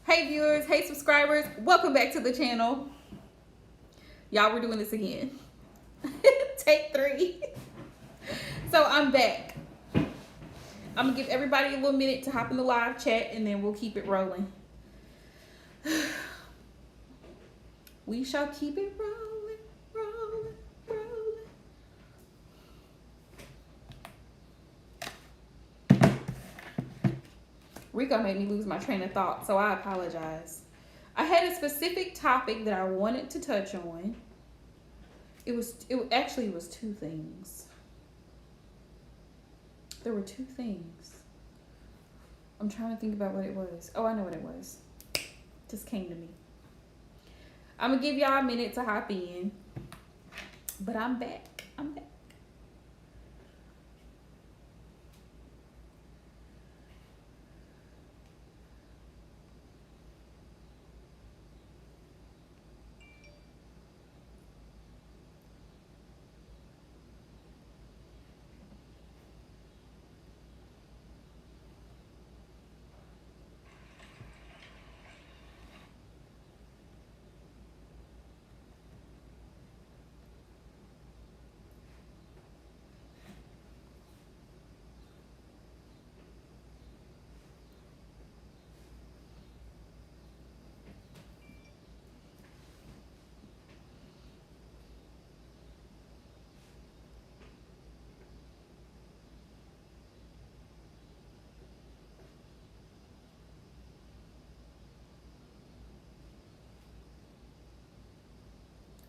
Hey viewers, hey subscribers, welcome back to the channel. Y'all, we're doing this again. Take 3. So I'm back. I'm gonna give everybody a little minute to hop in the live chat and then we'll keep it rolling. We shall keep it rolling, rolling, rolling. Rico made me lose my train of thought, so I apologize. I had a specific topic that I wanted to touch on. It actually was 2 things. There were 2 things. I'm trying to think about what it was. Oh, I know what it was. Just came to me. I'm gonna give y'all a minute to hop in, but I'm back. I'm back.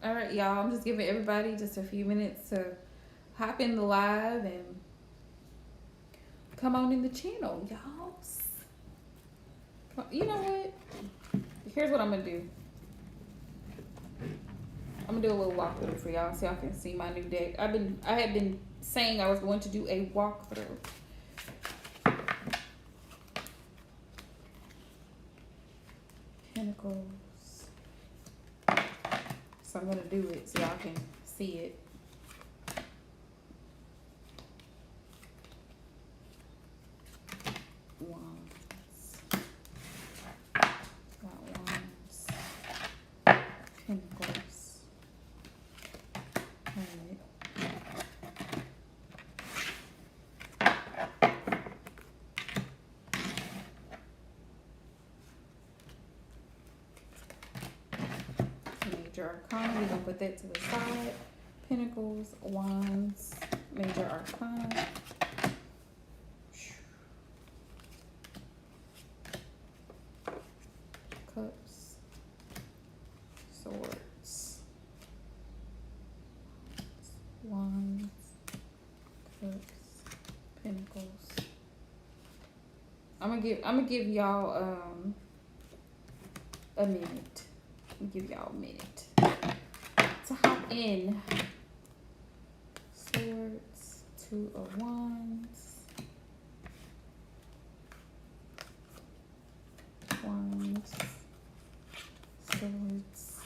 All right, y'all. I'm just giving everybody just a few minutes to hop in the live and come on in the channel, y'all. You know what? Here's what I'm gonna do. I'm gonna do a little walkthrough for y'all so y'all can see my new deck. I had been saying I was going to do a walkthrough. Pentacles. So I'm gonna do it so y'all can see it. Wands. Got wands. Pentacles. Alright. Major Arcana, we're gonna put that to the side. Pentacles, Wands, Major Arcana. Cups, Swords, Wands, Cups, Pentacles. I'm gonna give y'all a minute. Give y'all a minute to hop in. Swords, 2 of Wands, Wands, Swords,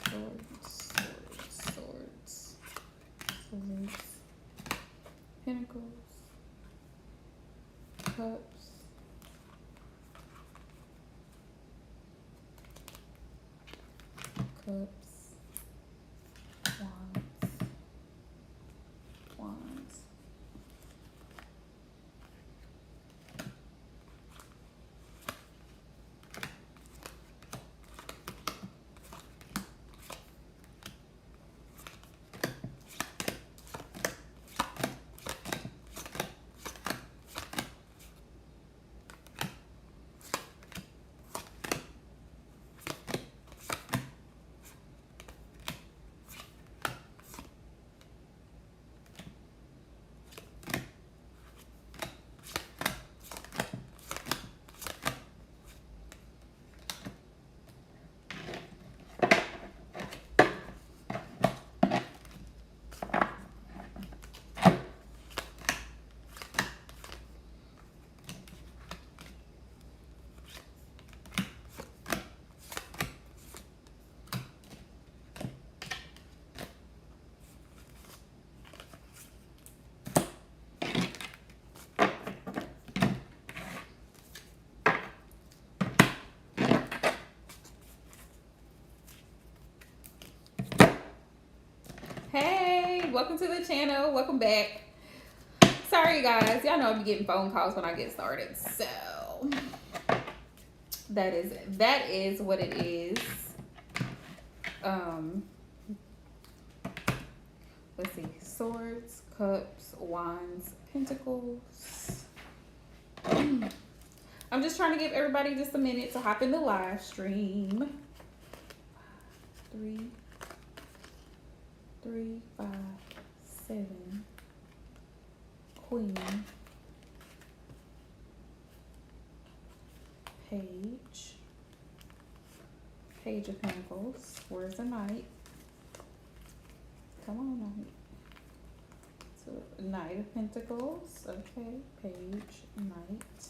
Swords, Swords, Swords, Swords, Pentacles, Cups, Cups, Wands, Wands. welcome to the channel. Welcome back. Sorry guys, y'all know I'll be getting phone calls when I get started. So that is what it is. Let's see. Swords, cups, wands, pentacles. I'm just trying to give everybody just a minute to hop in the live stream. 3, 5, 7. Queen. Page of Pentacles. Where's the Knight? Come on, Knight. So, Knight of Pentacles. Okay. Page, Knight.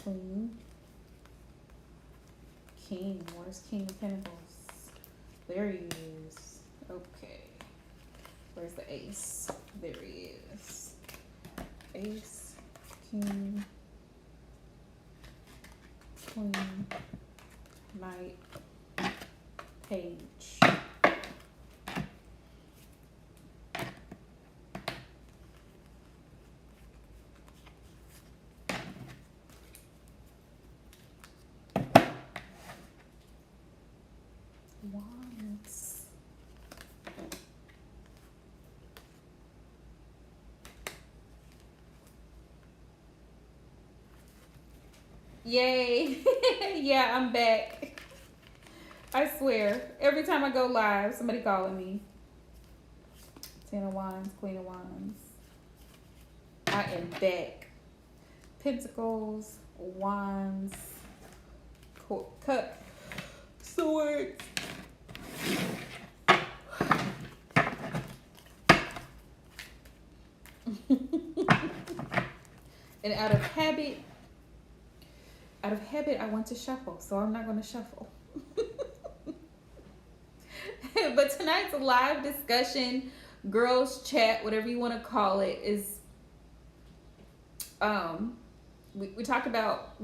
Queen. King. Where's King of Pentacles? There he is. Okay. Where's the Ace? There he is. Ace, King, Queen, Knight, Page. Wands. Yay. Yeah, I'm back. I swear, every time I go live, somebody calling me. 10 of Wands, Queen of Wands. I am back. Pentacles, Wands, cup, swords. And out of habit, I want to shuffle, so I'm not going to shuffle. But tonight's live discussion, girls chat, whatever you want to call it, is we're talking about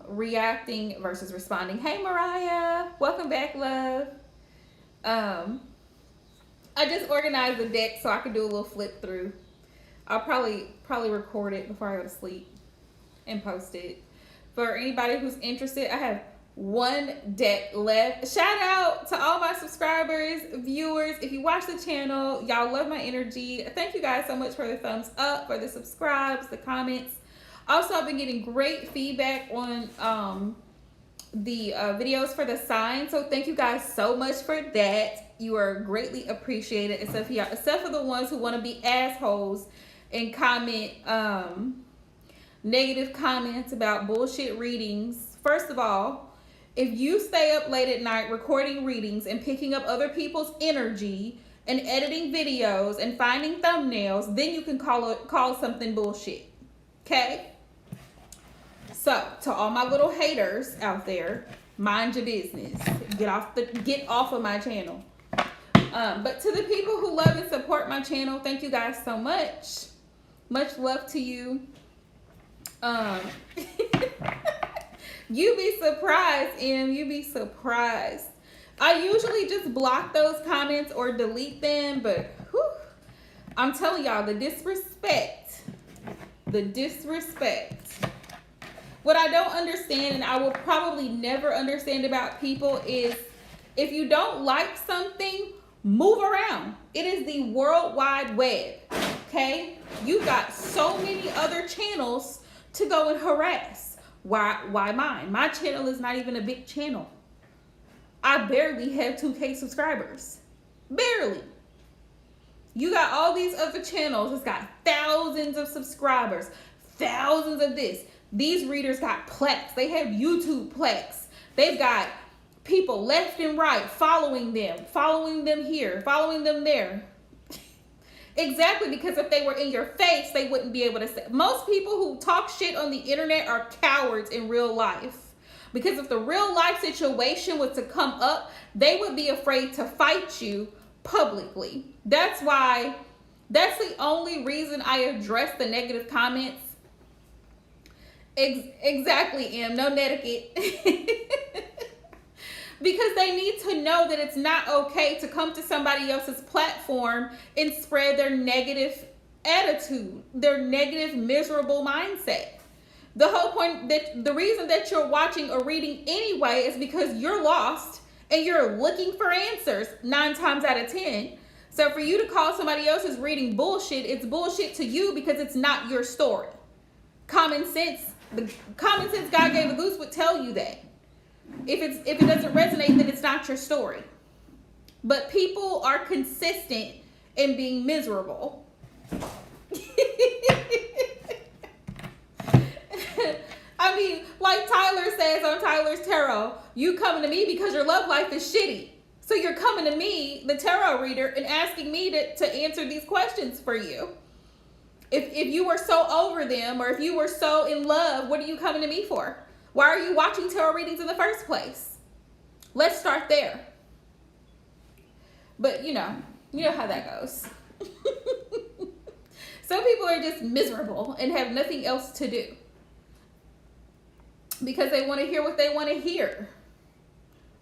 reacting versus responding. Hey Mariah, welcome back, love. I just organized the deck so I could do a little flip through. I'll probably record it before I go to sleep and post it. For anybody who's interested, I have one deck left. Shout out to all my subscribers, viewers. If you watch the channel, y'all love my energy. Thank you guys so much for the thumbs up, for the subscribes, the comments. Also, I've been getting great feedback on the videos for the signs, so thank you guys so much for that. You are greatly appreciated, except for the ones who want to be assholes and comment negative comments about bullshit readings. First of all, if you stay up late at night recording readings and picking up other people's energy and editing videos and finding thumbnails, then you can call something bullshit. Okay? So, to all my little haters out there, mind your business. Get off of my channel. But to the people who love and support my channel, thank you guys so much. Much love to you. You'd be surprised, you'd be surprised. I usually just block those comments or delete them, but whew, I'm telling y'all, the disrespect. What I don't understand, and I will probably never understand about people, is if you don't like something, move around. It is the World Wide Web, okay? You got so many other channels to go and harass. Why mine? My channel is not even a big channel. I barely have 2K subscribers. Barely. You got all these other channels. It's got thousands of subscribers. Thousands of this. These readers got plaques. They have YouTube plaques. They've got people left and right following them here, following them there. Exactly, because if they were in your face, they wouldn't be able to say. Most people who talk shit on the internet are cowards in real life. Because if the real life situation was to come up, they would be afraid to fight you publicly. That's the only reason I address the negative comments. Exactly, no netiquette. Because they need to know that it's not okay to come to somebody else's platform and spread their negative attitude, their negative, miserable mindset. The whole point, that the reason that you're watching or reading anyway is because you're lost and you're looking for answers 9 times out of 10. So for you to call somebody else's reading bullshit, it's bullshit to you because it's not your story. Common sense, the common sense God gave a goose would tell you that. If it doesn't resonate, then it's not your story. But people are consistent in being miserable. I mean, like Tyler says on Tyler's Tarot, you coming to me because your love life is shitty. So you're coming to me, the tarot reader, and asking me to answer these questions for you. If you were so over them, or if you were so in love, what are you coming to me for? Why are you watching tarot readings in the first place? Let's start there. But you know how that goes. Some people are just miserable and have nothing else to do because they want to hear what they want to hear,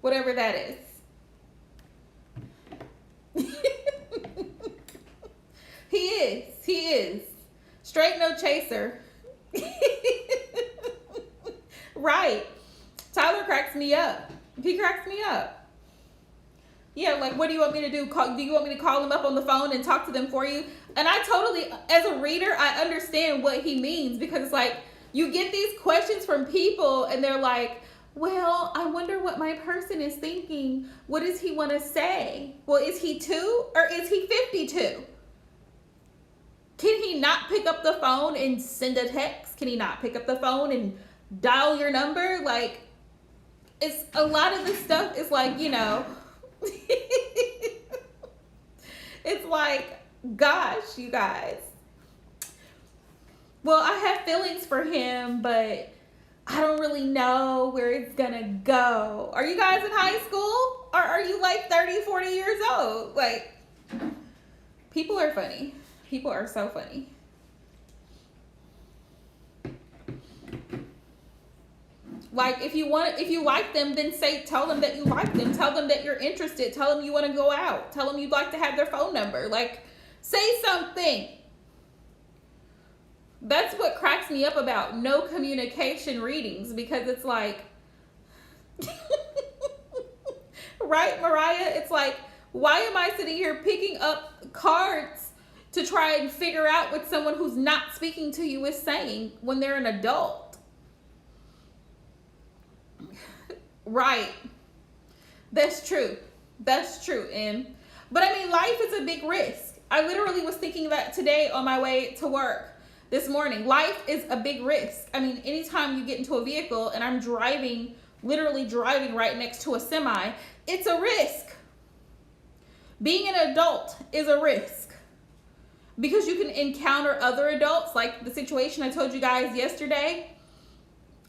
whatever that is. He is straight no chaser. Right. Tyler cracks me up. He cracks me up. Yeah, like, what do you want me to do? Do you want me to call them up on the phone and talk to them for you? And I totally, as a reader, I understand what he means, because it's like, you get these questions from people and they're like, well, I wonder what my person is thinking. What does he want to say? Well, is he 2 or is he 52? Can he not pick up the phone and send a text? Can he not pick up the phone and dial your number? Like, it's a lot of this stuff is like, it's like, gosh, you guys. Well, I have feelings for him, but I don't really know where it's gonna go. Are you guys in high school? Or are you like 30, 40 years old? Like, people are funny. People are so funny. Like, if you like them, then tell them that you like them. Tell them that you're interested. Tell them you want to go out. Tell them you'd like to have their phone number. Like, say something. That's what cracks me up about no communication readings, because it's like, right, Mariah? It's like, why am I sitting here picking up cards to try and figure out what someone who's not speaking to you is saying when they're an adult? Right. That's true. That's true. But I mean, life is a big risk. I literally was thinking that today on my way to work this morning. Life is a big risk. I mean, anytime you get into a vehicle and I'm literally driving right next to a semi, it's a risk. Being an adult is a risk, because you can encounter other adults, like the situation I told you guys yesterday.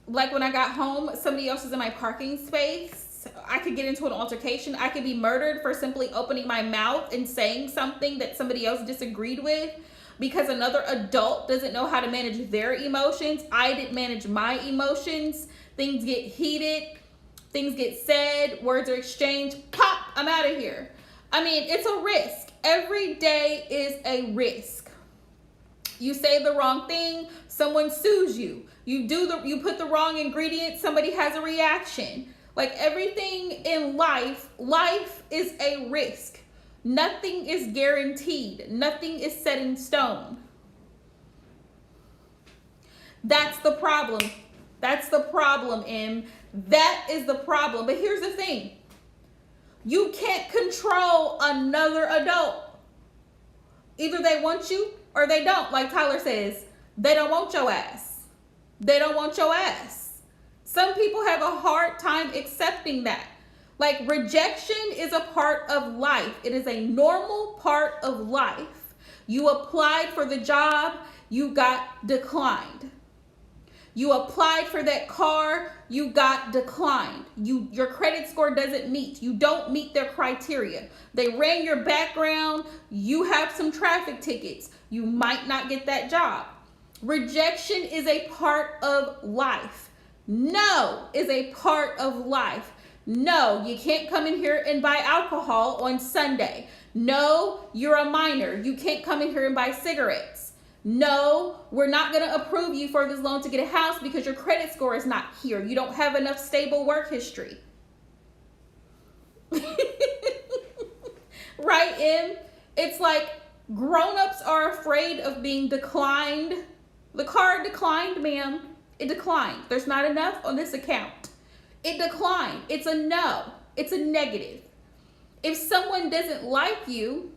Like, when I got home, somebody else was in my parking space. I could get into an altercation. I could be murdered for simply opening my mouth and saying something that somebody else disagreed with, because another adult doesn't know how to manage their emotions. I didn't manage my emotions. Things get heated. Things get said. Words are exchanged. Pop! I'm out of here. I mean, it's a risk. Every day is a risk. You say the wrong thing, someone sues you. You put the wrong ingredient, somebody has a reaction. Like, everything in life is a risk. Nothing is guaranteed. Nothing is set in stone. That's the problem. That's the problem, Em. That is the problem. But here's the thing. You can't control another adult. Either they want you or they don't. Like Tyler says, they don't want your ass. They don't want your ass. Some people have a hard time accepting that. Like, rejection is a part of life. It is a normal part of life. You applied for the job, you got declined. You applied for that car, you got declined. Your credit score doesn't meet. You don't meet their criteria. They ran your background, you have some traffic tickets. You might not get that job. Rejection is a part of life. No is a part of life. No, you can't come in here and buy alcohol on Sunday. No, you're a minor. You can't come in here and buy cigarettes. No, we're not going to approve you for this loan to get a house because your credit score is not here. You don't have enough stable work history. Right, Em? It's like grown-ups are afraid of being declined. The card declined, ma'am. It declined. There's not enough on this account. It declined. It's a no. It's a negative. If someone doesn't like you,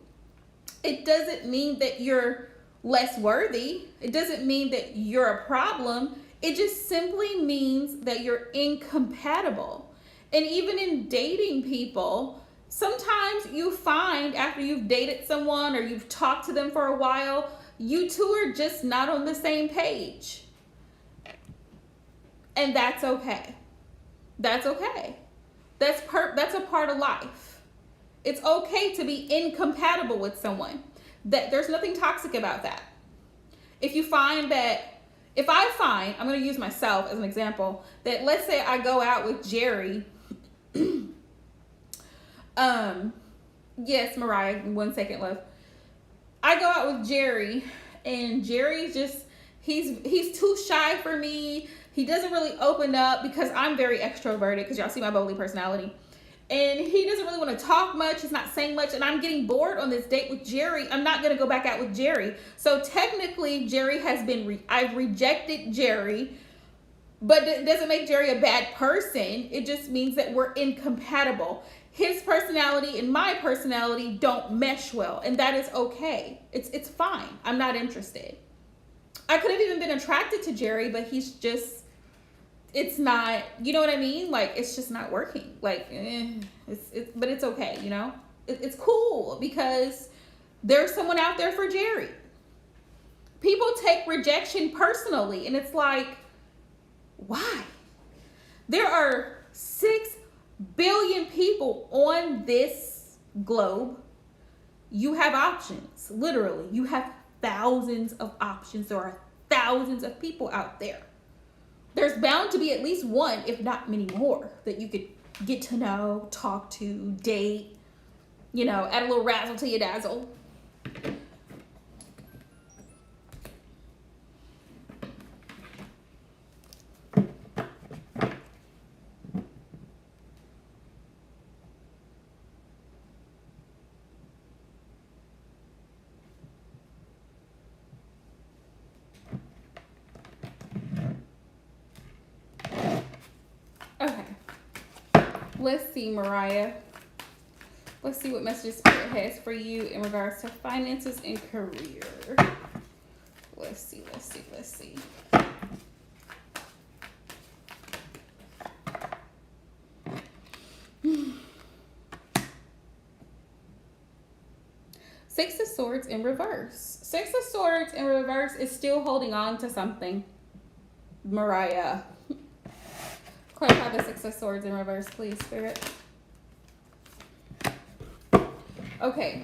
it doesn't mean that you're less worthy. It doesn't mean that you're a problem. It just simply means that you're incompatible. And even in dating people, sometimes you find after you've dated someone or you've talked to them for a while, you two are just not on the same page. And that's okay. That's okay. That's a part of life. It's okay to be incompatible with someone. That there's nothing toxic about that. If I find, I'm going to use myself as an example, that let's say I go out with Jerry. Yes, Mariah, 1 second left. I go out with Jerry and Jerry's just, he's too shy for me. He doesn't really open up because I'm very extroverted, because y'all see my bubbly personality. And he doesn't really want to talk much. He's not saying much. And I'm getting bored on this date with Jerry. I'm not going to go back out with Jerry. So technically, Jerry has been, I've rejected Jerry. But it doesn't make Jerry a bad person. It just means that we're incompatible. His personality and my personality don't mesh well. And that is okay. It's fine. I'm not interested. I could have even been attracted to Jerry, but he's just, it's not, you know what I mean? Like, it's just not working. Like, but it's okay, you know? It's cool because there's someone out there for Jerry. People take rejection personally, and it's like, why? There are 6 billion people on this globe. You have options, literally. You have thousands of options. There are thousands of people out there. There's bound to be at least one, if not many more, that you could get to know, talk to, date, you know, add a little razzle to your dazzle. Let's see, Mariah. Let's see what message Spirit has for you in regards to finances and career. Let's see. 6 of Swords in reverse. 6 of Swords in reverse is still holding on to something, Mariah. Clarify the 6 of Swords in reverse, please, Spirit. Okay.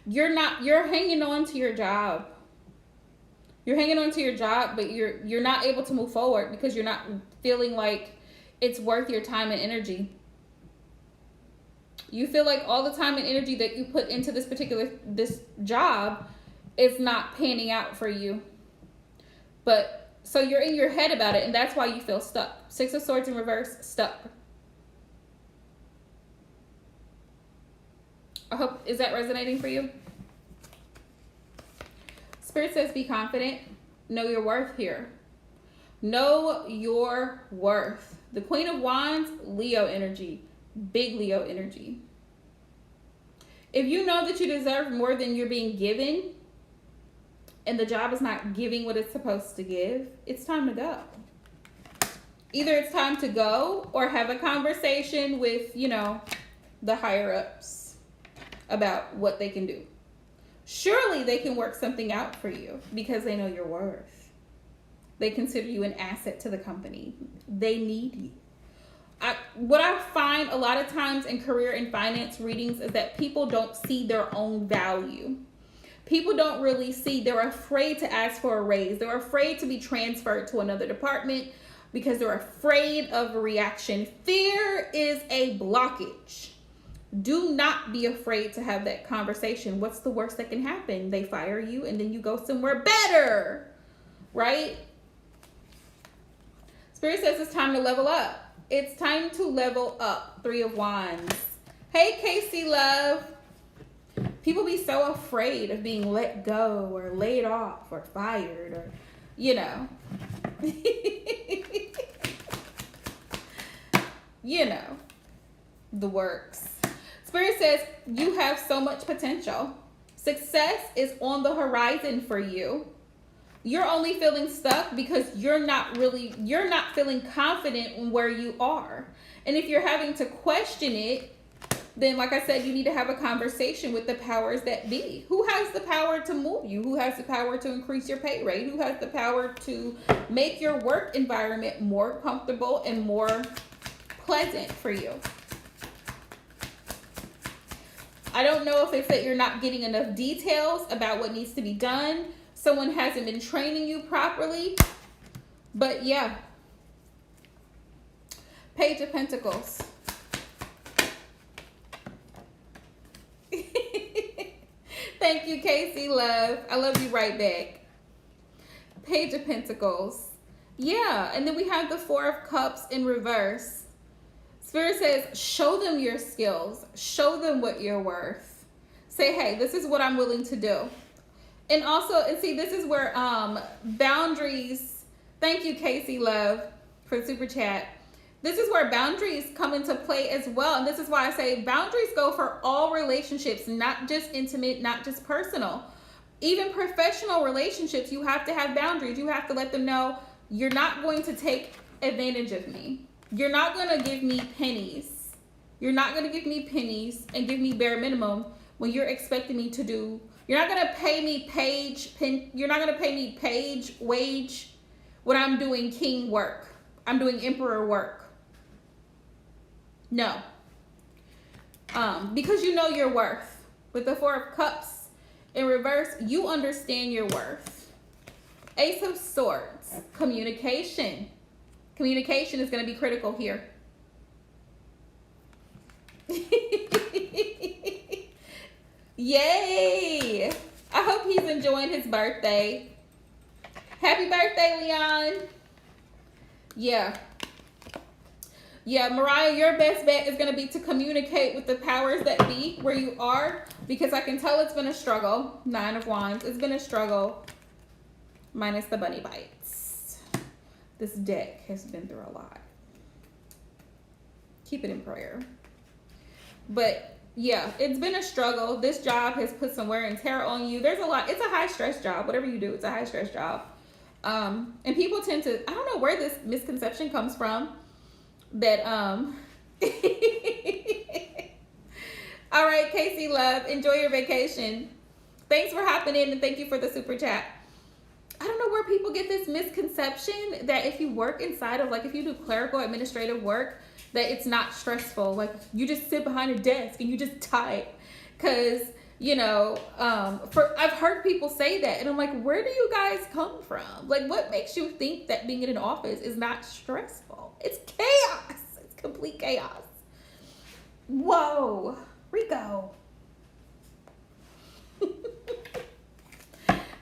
You're hanging on to your job. You're hanging on to your job, but you're not able to move forward because you're not feeling like it's worth your time and energy. You feel like all the time and energy that you put into this job is not panning out for you. But so you're in your head about it, and that's why you feel stuck. 6 of Swords in reverse, stuck. I hope, is that resonating for you? Spirit says be confident. Know your worth here. Know your worth. The Queen of Wands, Leo energy. Big Leo energy. If you know that you deserve more than you're being given, and the job is not giving what it's supposed to give, it's time to go. Either it's time to go or have a conversation with, you know, the higher ups about what they can do. Surely they can work something out for you because they know your worth. They consider you an asset to the company. They need you. What I find a lot of times in career and finance readings is that people don't see their own value. People don't really see, they're afraid to ask for a raise. They're afraid to be transferred to another department. because they're afraid of a reaction. Fear is a blockage. Do not be afraid to have that conversation. What's the worst that can happen? They fire you and then you go somewhere better, right? Spirit says it's time to level up. It's time to level up. 3 of Wands. Hey, Casey, love. People be so afraid of being let go or laid off or fired or, you know. You know, the works. Spirit says you have so much potential. Success is on the horizon for you. You're only feeling stuck because you're not feeling confident in where you are. And if you're having to question it, then like I said, you need to have a conversation with the powers that be. Who has the power to move you? Who has the power to increase your pay rate? Who has the power to make your work environment more comfortable and more pleasant for you? I don't know if it's that you're not getting enough details about what needs to be done. Someone hasn't been training you properly. But yeah. Page of Pentacles. Thank you, Casey, love. I love you right back. Page of Pentacles. Yeah, and then we have the 4 of Cups in reverse. Spirit says, show them your skills. Show them what you're worth. Say, hey, this is what I'm willing to do. And also, and see, this is where boundaries, thank you, Casey, love, for super chat. This is where boundaries come into play as well. And this is why I say boundaries go for all relationships, not just intimate, not just personal. Even professional relationships, you have to have boundaries. You have to let them know you're not going to take advantage of me. You're not going to give me pennies. You're not going to give me pennies and give me bare minimum when you're expecting me to do. You're not going to pay me you're not going to pay me page wage when I'm doing king work. I'm doing emperor work. No. Because you know your worth. With the 4 of Cups in reverse, you understand your worth. Ace of Swords, communication. Communication is going to be critical here. Yay! I hope he's enjoying his birthday. Happy birthday, Leon. Yeah. Yeah, Mariah, your best bet is going to be to communicate with the powers that be where you are, because I can tell it's been a struggle. 9 of Wands. It's been a struggle, minus the bunny bites. This deck has been through a lot. Keep it in prayer. But yeah, it's been a struggle. This job has put some wear and tear on you. There's a lot. It's a high stress job. Whatever you do, it's a high stress job. And people tend to, I don't know where this misconception comes from, that all right, Casey, love, enjoy your vacation. Thanks for hopping in, and thank you for the super chat. I don't know where people get this misconception that if you work inside of, like, if you do clerical administrative work, that it's not stressful. Like, you just sit behind a desk and you just type. Because, you know, I've heard people say that, and I'm like, where do you guys come from? Like, what makes you think that being in an office is not stressful? It's chaos. It's complete chaos. Whoa, Rico.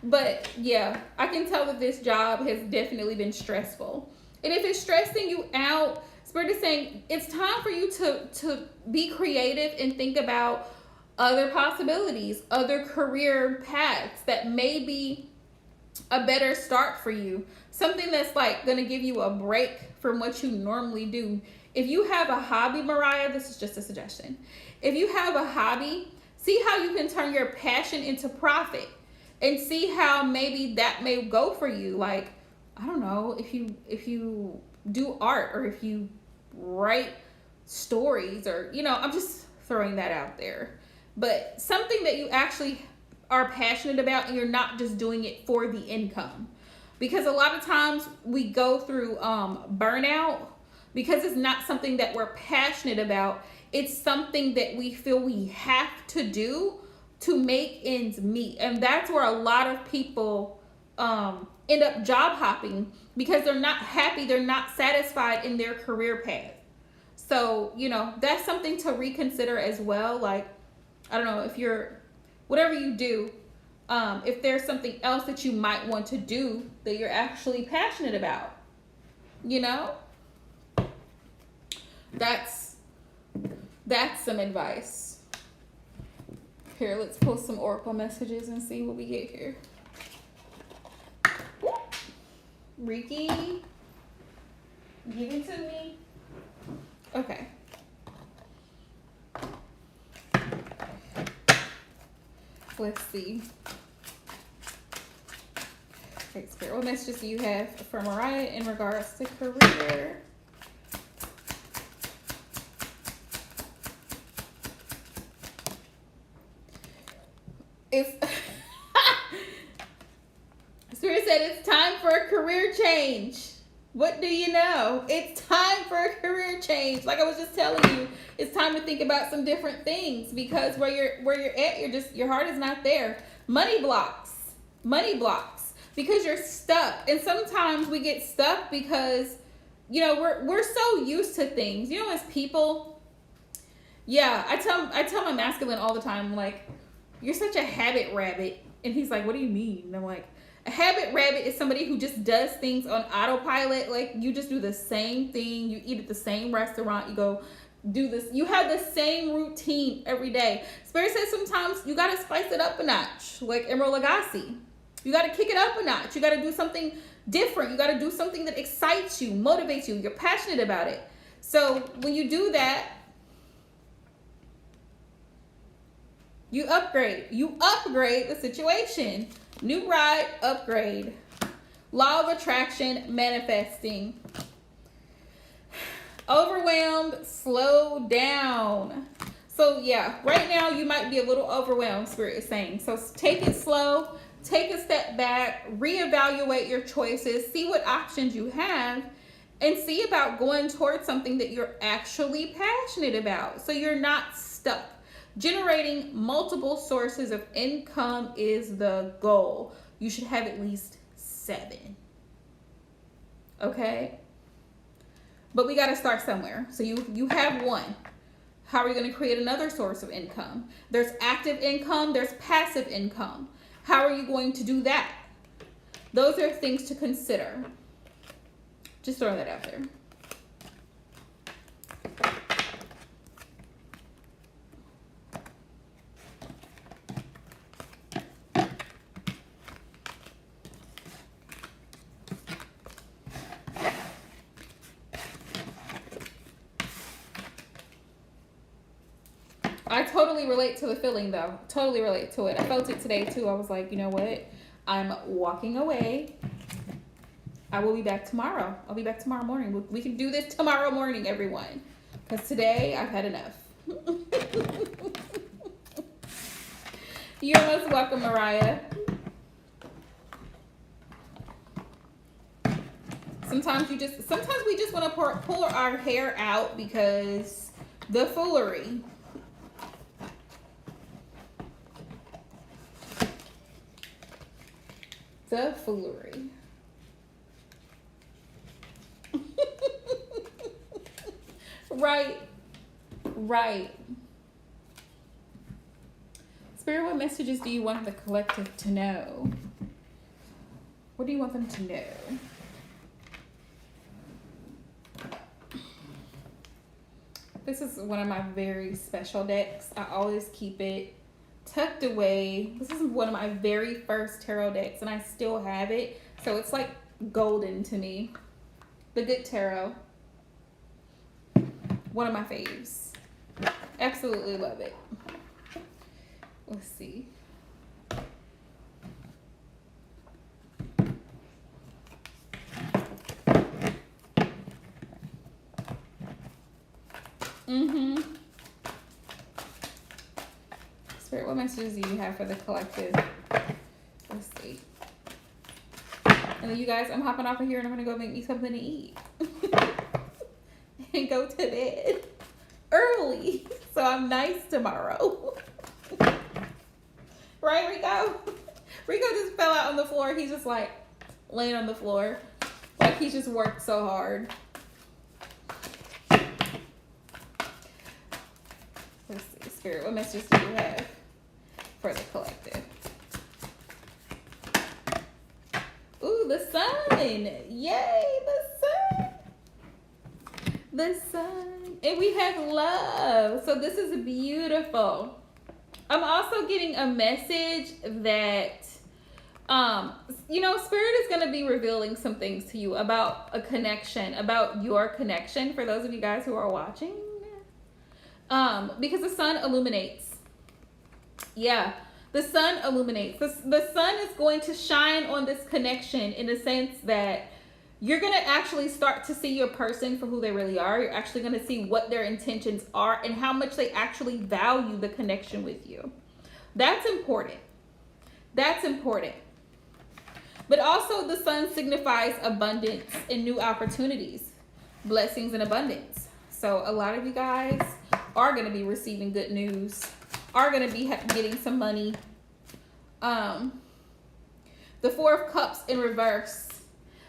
But yeah, I can tell that this job has definitely been stressful. And if it's stressing you out, Spirit is saying it's time for you to be creative and think about other possibilities, other career paths that may be a better start for you. Something that's like going to give you a break from what you normally do. If you have a hobby, Mariah, this is just a suggestion. If you have a hobby, see how you can turn your passion into profit, and see how maybe that may go for you. Like, I don't know, if you do art, or if you write stories, or, you know, I'm just throwing that out there. But something that you actually are passionate about, and you're not just doing it for the income. Because a lot of times we go through burnout because it's not something that we're passionate about. It's something that we feel we have to do to make ends meet. And that's where a lot of people end up job hopping because they're not happy, they're not satisfied in their career path. So, you know, that's something to reconsider as well. Like, I don't know, if you're, whatever you do, if there's something else that you might want to do that you're actually passionate about, you know, that's some advice. Here, let's pull some oracle messages and see what we get here. Riki, give it to me. Okay. Let's see. Okay, Spirit, what messages do you have for Mariah in regards to career? It's Spirit said it's time for a career change. What do you know? It's time for a career change. Like I was just telling you, it's time to think about some different things, because where you're at, your heart is not there. Money blocks, because you're stuck. And sometimes we get stuck because, you know, we're so used to things. You know, as people, yeah, I tell my masculine all the time, like, you're such a habit rabbit. And he's like, what do you mean? And I'm like, a habit rabbit is somebody who just does things on autopilot. Like, you just do the same thing. You eat at the same restaurant. You go do this. You have the same routine every day. Spirit says sometimes you got to spice it up a notch. Like Emerald Lagasse. You got to kick it up a notch. You got to do something different. You got to do something that excites you, motivates you. You're passionate about it. So when you do that, you upgrade the situation. New bride, upgrade. Law of attraction, manifesting. Overwhelmed, slow down. So yeah, right now you might be a little overwhelmed, Spirit is saying. So take it slow, take a step back, reevaluate your choices, see what options you have, and see about going towards something that you're actually passionate about, so you're not stuck. Generating multiple sources of income is the goal. You should have at least 7. Okay? But we got to start somewhere. So you have 1. How are you going to create another source of income? There's active income, there's passive income. How are you going to do that? Those are things to consider. Just throwing that out there. I totally relate to the feeling, though. Totally relate to it. I felt it today, too. I was like, you know what? I'm walking away. I will be back tomorrow. I'll be back tomorrow morning. We can do this tomorrow morning, everyone. Because today, I've had enough. You're most welcome, Mariah. Sometimes we just want to pull our hair out because the foolery. The foolery. Right. Spirit, what messages do you want the collective to know? What do you want them to know? This is one of my very special decks. I always keep it tucked away. This is one of my very first tarot decks, and I still have it. So it's like golden to me. The Good Tarot. One of my faves. Absolutely love it. Let's see. Spirit, what messages do you have for the collective? Let's see. And then you guys, I'm hopping off of here and I'm going to go make me something to eat. And go to bed early. So I'm nice tomorrow. Right, Rico? Rico just fell out on the floor. He's just like, laying on the floor. Like he just worked so hard. Let's see, Spirit, what messages do you have for the collective? Ooh, the sun. Yay, the sun. The sun. And we have love. So this is beautiful. I'm also getting a message that, you know, Spirit is going to be revealing some things to you about a connection, about your connection, for those of you guys who are watching. Because the sun illuminates. Yeah, the sun illuminates. The sun is going to shine on this connection in the sense that you're going to actually start to see your person for who they really are. You're actually going to see what their intentions are and how much they actually value the connection with you. That's important. That's important. But also the sun signifies abundance and new opportunities, blessings and abundance. So a lot of you guys are going to be receiving good news, are going to be getting some money. The Four of Cups in reverse.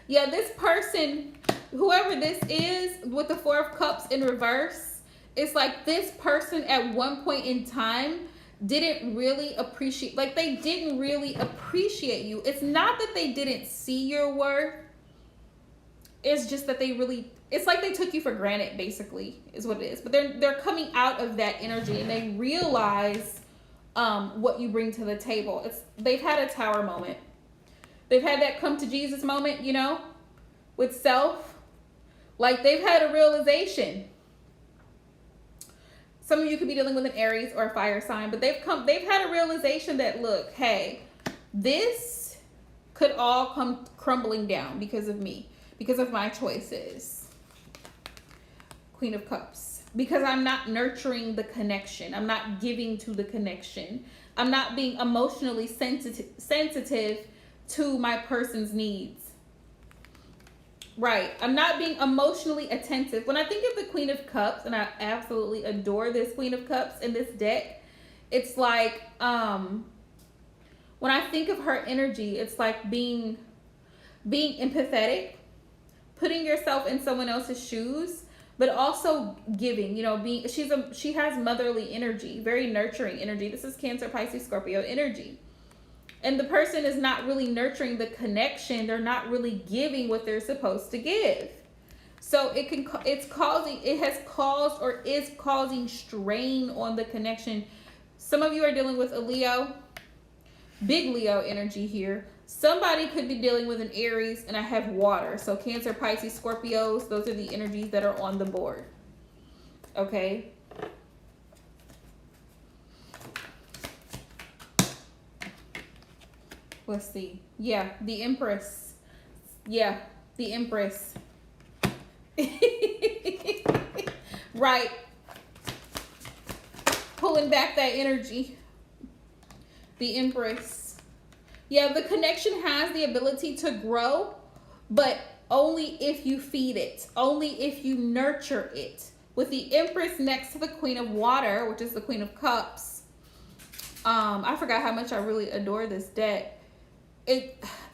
Yeah, this person, whoever this is with the Four of Cups in reverse, it's like this person at one point in time didn't really appreciate, like they didn't really appreciate you. It's not that they didn't see your worth. It's just that they really, it's like they took you for granted, basically, is what it is. But they're coming out of that energy and they realize what you bring to the table. They've had a tower moment. They've had that come to Jesus moment, you know, with self. Like they've had a realization. Some of you could be dealing with an Aries or a fire sign, but they've had a realization that, look, hey, this could all come crumbling down because of me, because of my choices. Queen of Cups. Because I'm not nurturing the connection. I'm not giving to the connection. I'm not being emotionally sensitive to my person's needs. Right. I'm not being emotionally attentive. When I think of the Queen of Cups, and I absolutely adore this Queen of Cups in this deck, it's like, when I think of her energy, it's like being empathetic, putting yourself in someone else's shoes, but also giving, you know, she has motherly energy, very nurturing energy. This is Cancer, Pisces, Scorpio energy. And the person is not really nurturing the connection. They're not really giving what they're supposed to give. So it has caused or is causing strain on the connection. Some of you are dealing with a Leo, big Leo energy here. Somebody could be dealing with an Aries, and I have water. So Cancer, Pisces, Scorpios, those are the energies that are on the board. Okay. Let's see. Yeah, the Empress. Yeah, the Empress. Right. Pulling back that energy. The Empress. Yeah, the connection has the ability to grow, but only if you feed it. Only if you nurture it. With the Empress next to the Queen of Water, which is the Queen of Cups. I forgot how much I really adore this deck.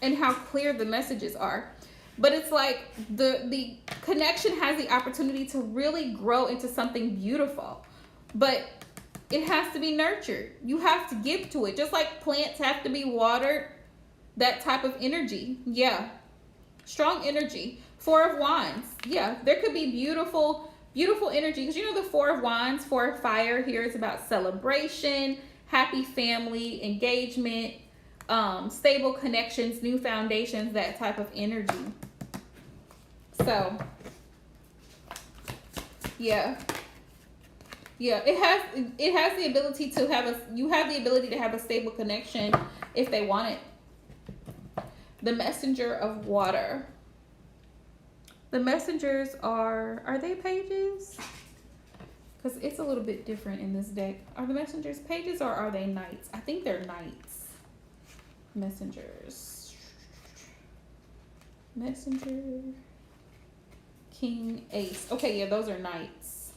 And how clear the messages are. But it's like the connection has the opportunity to really grow into something beautiful. But it has to be nurtured. You have to give to it. Just like plants have to be watered. That type of energy. Yeah. Strong energy. Four of Wands. Yeah. There could be beautiful, beautiful energy. Because you know the Four of Wands, Four of Fire here is about celebration, happy family, engagement, stable connections, new foundations, that type of energy. So yeah, it has the ability to have you have the ability to have a stable connection if they want it. The Messenger of Water. The messengers are they pages? Because it's a little bit different in this deck. Are the messengers pages or are they knights? I think they're knights. Messengers. Messenger. King, Ace. Okay, yeah, those are knights.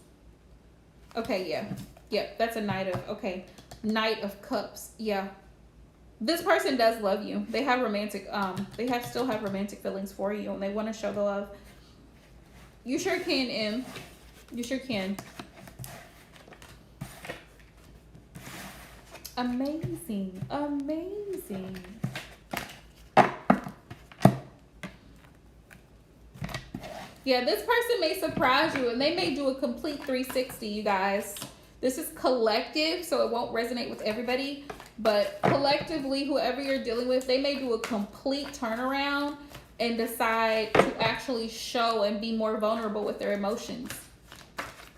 Okay, yeah. Yep, that's a knight of, okay. Knight of Cups, yeah. This person does love you. They have romantic, still have romantic feelings for you, and they want to show the love. You sure can, Em. You sure can. Amazing. Amazing. Yeah, this person may surprise you, and they may do a complete 360, you guys. This is collective, so it won't resonate with everybody. But collectively, whoever you're dealing with, they may do a complete turnaround and decide to actually show and be more vulnerable with their emotions.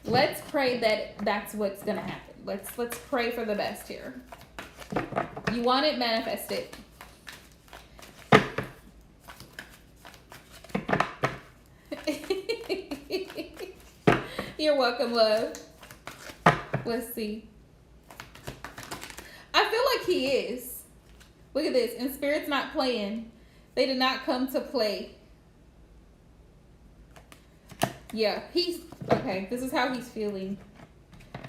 Let's pray that that's what's going to happen. Let's pray for the best here. You want it, manifest it. You're welcome, love. Let's see. I feel like he is. Look at this. And Spirit's not playing. They did not come to play. Yeah, he's okay. This is how he's feeling.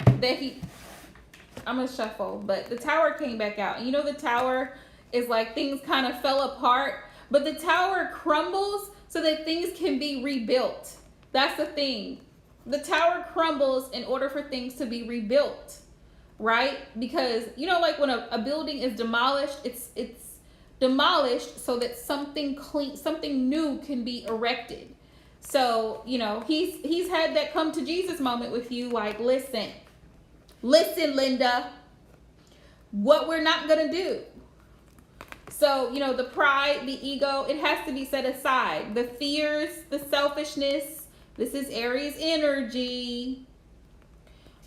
I'm gonna shuffle, but the Tower came back out. And you know the Tower is like things kind of fell apart, but the Tower crumbles so that things can be rebuilt. That's the thing. The Tower crumbles in order for things to be rebuilt, right? Because you know, like when a building is demolished, it's demolished so that something new can be erected. So, you know, he's had that come to Jesus moment with you, like, listen, Linda, what we're not gonna do. So, you know, the pride, the ego, it has to be set aside. The fears, the selfishness, this is Aries energy.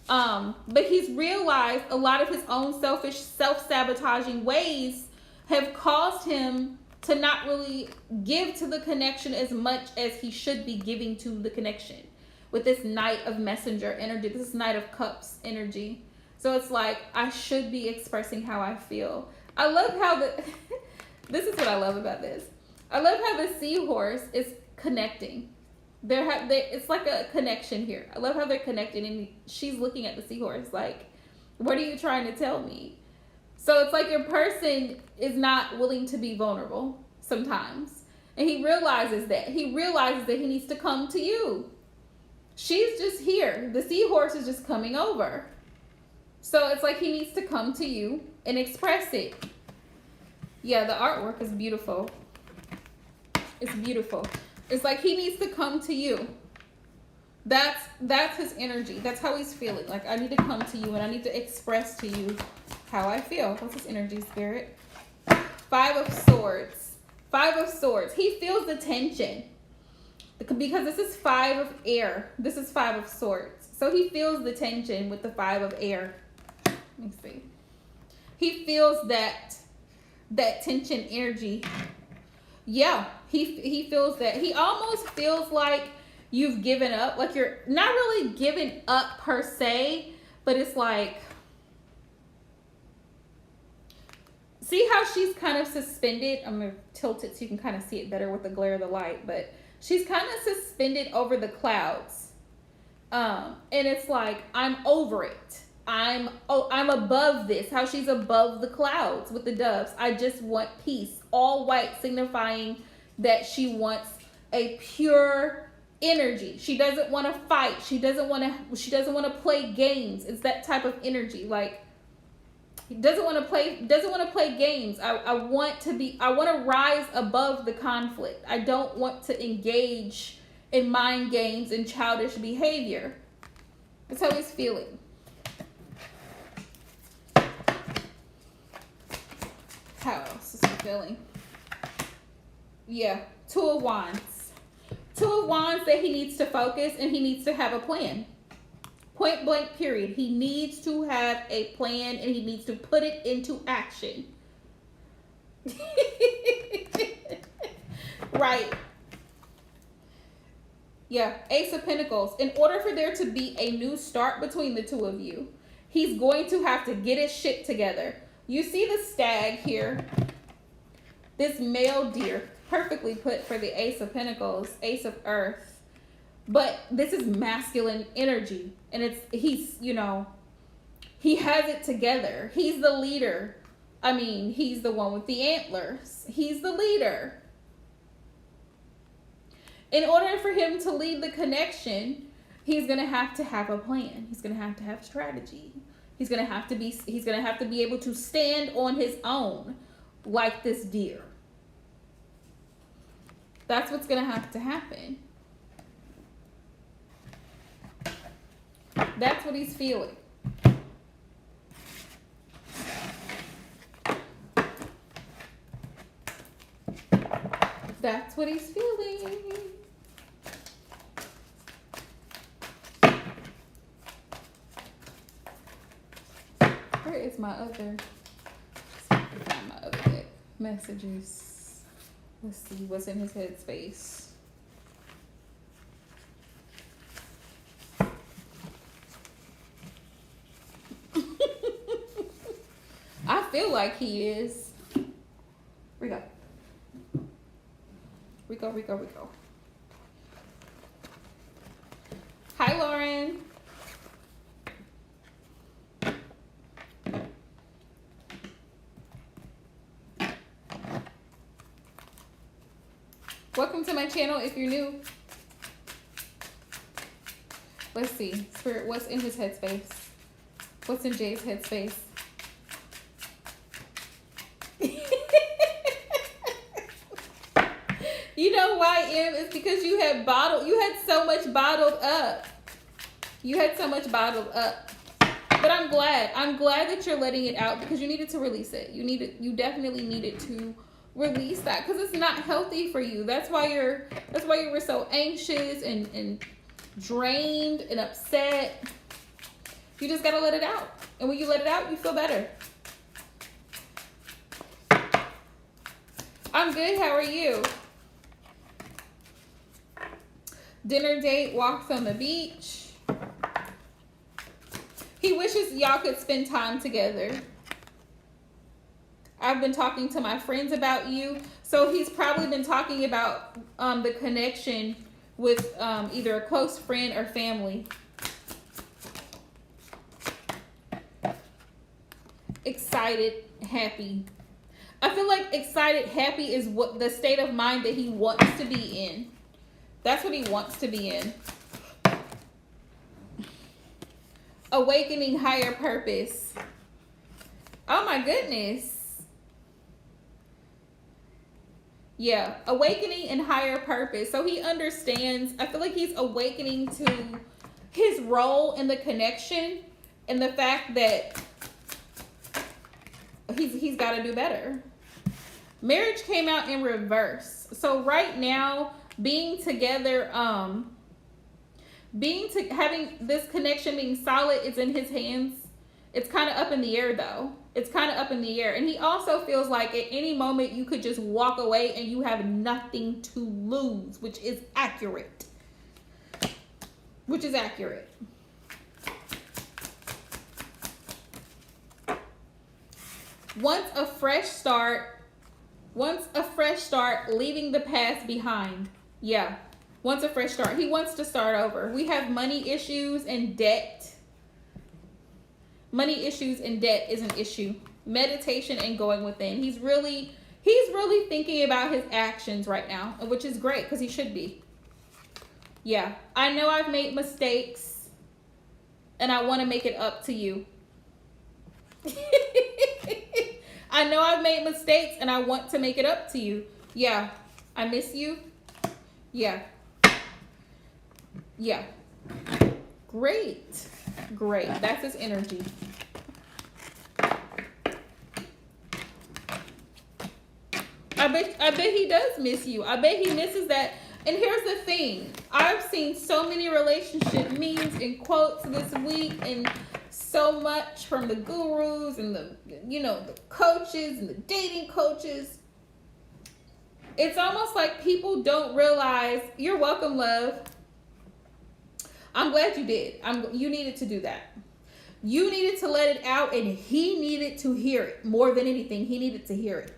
But he's realized a lot of his own selfish, self-sabotaging ways have caused him to not really give to the connection as much as he should be giving to the connection with this Knight of Messenger energy, this Knight of Cups energy. So it's like, I should be expressing how I feel. I love how this is what I love about this. I love how the seahorse is connecting. It's like a connection here. I love how they're connected, and she's looking at the seahorse like, what are you trying to tell me? So it's like your person is not willing to be vulnerable sometimes. And he realizes that. He realizes that he needs to come to you. She's just here. The seahorse is just coming over. So it's like he needs to come to you and express it. Yeah, the artwork is beautiful. It's beautiful. It's like he needs to come to you. That's his energy. That's how he's feeling. Like, I need to come to you and I need to express to you how I feel. What's his energy, Spirit? 5 of Swords. 5 of Swords. He feels the tension. Because this is 5 of air. This is 5 of Swords. So he feels the tension with the 5 of air. Let me see. He feels that tension energy. Yeah, he feels that. He almost feels like you've given up. Like you're not really giving up per se, but it's like, see how she's kind of suspended? I'm going to tilt it so you can kind of see it better with the glare of the light. But she's kind of suspended over the clouds. And it's like, I'm over it. I'm above this. How she's above the clouds with the doves. I just want peace. All white, signifying that she wants a pure energy. She doesn't want to fight. She doesn't want to play games. It's that type of energy. Like, doesn't want to play games. I want to rise above the conflict. I don't want to engage in mind games and childish behavior. That's how he's feeling. How else is he feeling? Yeah, 2 of Wands. 2 of Wands that he needs to focus and he needs to have a plan. Point blank, period. He needs to have a plan and he needs to put it into action. Right. Yeah, Ace of Pentacles. In order for there to be a new start between the two of you, he's going to have to get his shit together. You see the stag here? This male deer, perfectly put for the Ace of Pentacles, Ace of Earth. But this is masculine energy. And he's, you know, he has it together. He's the leader. I mean, he's the one with the antlers. He's the leader. In order for him to lead the connection, he's going to have a plan. He's going to have strategy. He's going to have to be able to stand on his own like this deer. That's what's going to happen. That's what he's feeling. That's what he's feeling. Where is my other? Let's find my other messages. Let's see what's in his headspace. I feel like he is. Rico. Hi, Lauren. Welcome to my channel if you're new. Let's see. Spirit, what's in his headspace? What's in Jay's headspace? You know why, Em? It's because you had so much bottled up. But I'm glad that you're letting it out because you needed to release it. You definitely needed to release that because it's not healthy for you. That's why you were so anxious and drained and upset. You just gotta let it out. And when you let it out, you feel better. I'm good. How are you? Dinner date, walks on the beach. He wishes y'all could spend time together. I've been talking to my friends about you. So he's probably been talking about the connection with either a close friend or family. Excited, happy. I feel like excited, happy is what the state of mind that he wants to be in. That's what he wants to be in. Awakening higher purpose. Oh my goodness. Yeah, awakening and higher purpose. So he understands, I feel like he's awakening to his role in the connection and the fact that he's got to do better. Marriage came out in reverse. So right now, being together, having this connection being solid is in his hands. It's kind of up in the air though. It's kind of up in the air. And he also feels like at any moment you could just walk away and you have nothing to lose, which is accurate. Once a fresh start, leaving the past behind. Yeah, once a fresh start. He wants to start over. We have money issues and debt. Money issues and debt is an issue. Meditation and going within. He's really thinking about his actions right now, which is great because he should be. Yeah, I know I've made mistakes and I want to make it up to you. I know I've made mistakes and I want to make it up to you. Yeah, I miss you. Yeah. Great. That's his energy. I bet he does miss you. I bet he misses that. And here's the thing. I've seen so many relationship memes and quotes this week and so much from the gurus and the coaches and the dating coaches. It's almost like people don't realize. You're welcome, love. I'm glad you did. You needed to do that. You needed to let it out, and he needed to hear it. More than anything, he needed to hear it.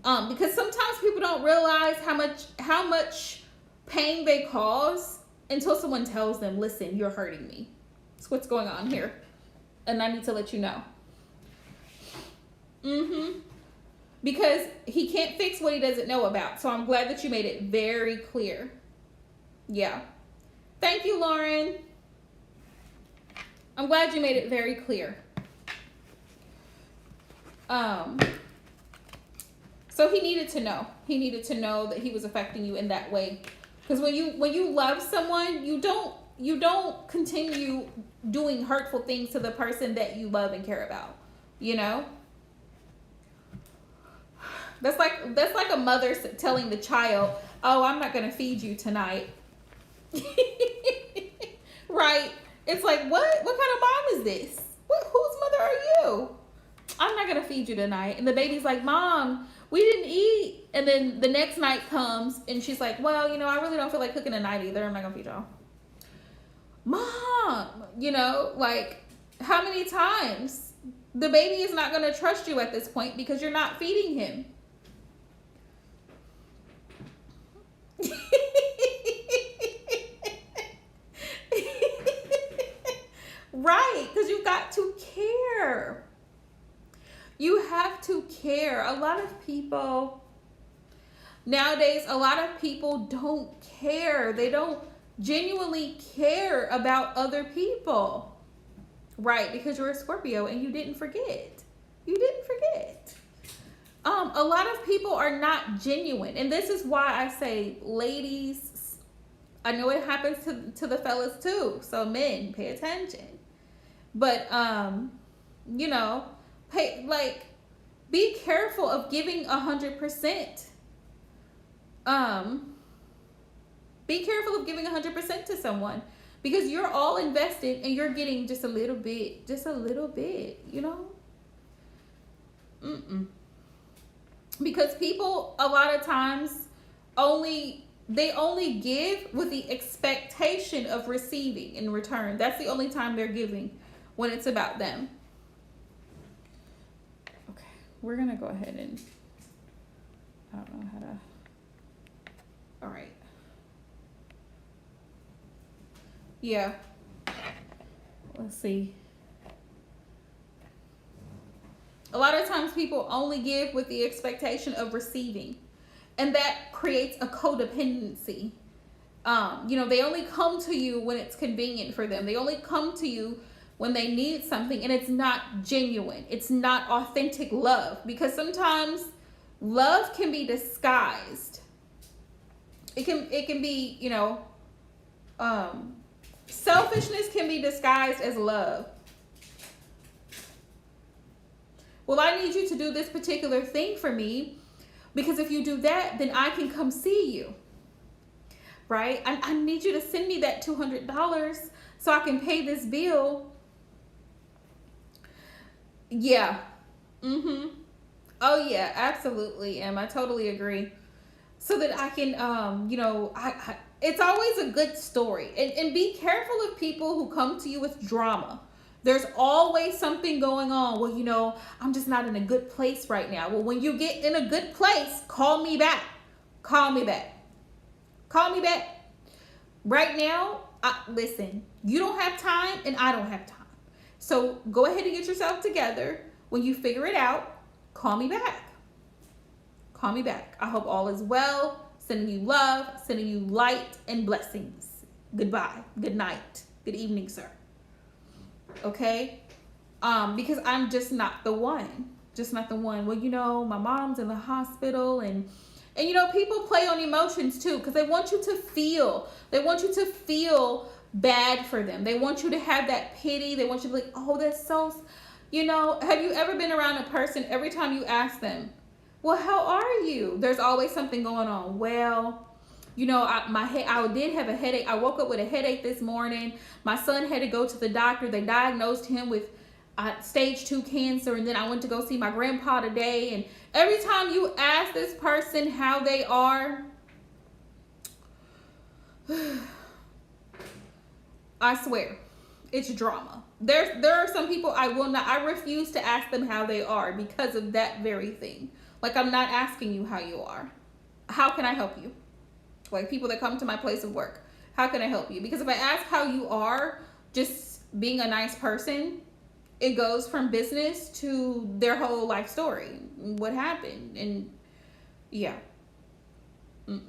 Because sometimes people don't realize how much pain they cause until someone tells them, listen, you're hurting me. That's what's going on here. And I need to let you know. Mm-hmm. Because he can't fix what he doesn't know about. So I'm glad that you made it very clear. Yeah. Thank you, Lauren. I'm glad you made it very clear. So he needed to know. He needed to know that he was affecting you in that way. Because when you love someone, you don't continue doing hurtful things to the person that you love and care about. You know? That's like a mother telling the child, "Oh, I'm not gonna feed you tonight." Right? It's like, what kind of mom is this? Whose mother are you? I'm not gonna feed you tonight. And the baby's like, "Mom, we didn't eat." And then the next night comes and she's like, "Well, I really don't feel like cooking tonight either. I'm not gonna feed y'all." Mom, like, how many times? The baby is not gonna trust you at this point because you're not feeding him. Right, because you've got to care. You have to care. Nowadays, a lot of people don't care. They don't genuinely care about other people. Right, because you're a Scorpio and you didn't forget. A lot of people are not genuine. And this is why I say, ladies, I know it happens to the fellas too. So men, pay attention. But, be careful of giving 100%. Be careful of giving 100% to someone because you're all invested and you're getting just a little bit, Because people a lot of times only give with the expectation of receiving in return. That's the only time they're giving, when it's about them. Okay, we're gonna go ahead and I don't know how to. All right. Yeah. Let's see. A lot of times people only give with the expectation of receiving, and that creates a codependency. They only come to you when it's convenient for them. They only come to you when they need something, and it's not genuine. It's not authentic love, because sometimes love can be disguised. It can be, selfishness can be disguised as love. Well, I need you to do this particular thing for me, because if you do that, then I can come see you. Right? I need you to send me that $200 so I can pay this bill. Yeah. Oh yeah, absolutely, Em. I totally agree. So that I can, it's always a good story. And be careful of people who come to you with drama. There's always something going on. Well, I'm just not in a good place right now. Well, when you get in a good place, call me back. Right now, listen, you don't have time and I don't have time. So go ahead and get yourself together. When you figure it out, call me back. I hope all is well. Sending you love, sending you light and blessings. Goodbye. Good night. Good evening, sir. Okay? Because I'm just not the one. Well, my mom's in the hospital and people play on emotions too, because they want you to feel bad for them. They want you to have that pity. They want you to be like, "Oh, that's so," have you ever been around a person, every time you ask them, "Well, how are you?" There's always something going on. Well, I did have a headache. I woke up with a headache this morning. My son had to go to the doctor. They diagnosed him with stage 2 cancer, and then I went to go see my grandpa today. And every time you ask this person how they are, I swear, it's drama. There are some people I refuse to ask them how they are because of that very thing. Like, I'm not asking you how you are. How can I help you? Like, people that come to my place of work, how can I help you? Because if I ask how you are, just being a nice person, it goes from business to their whole life story. What happened? And yeah. Mm-mm.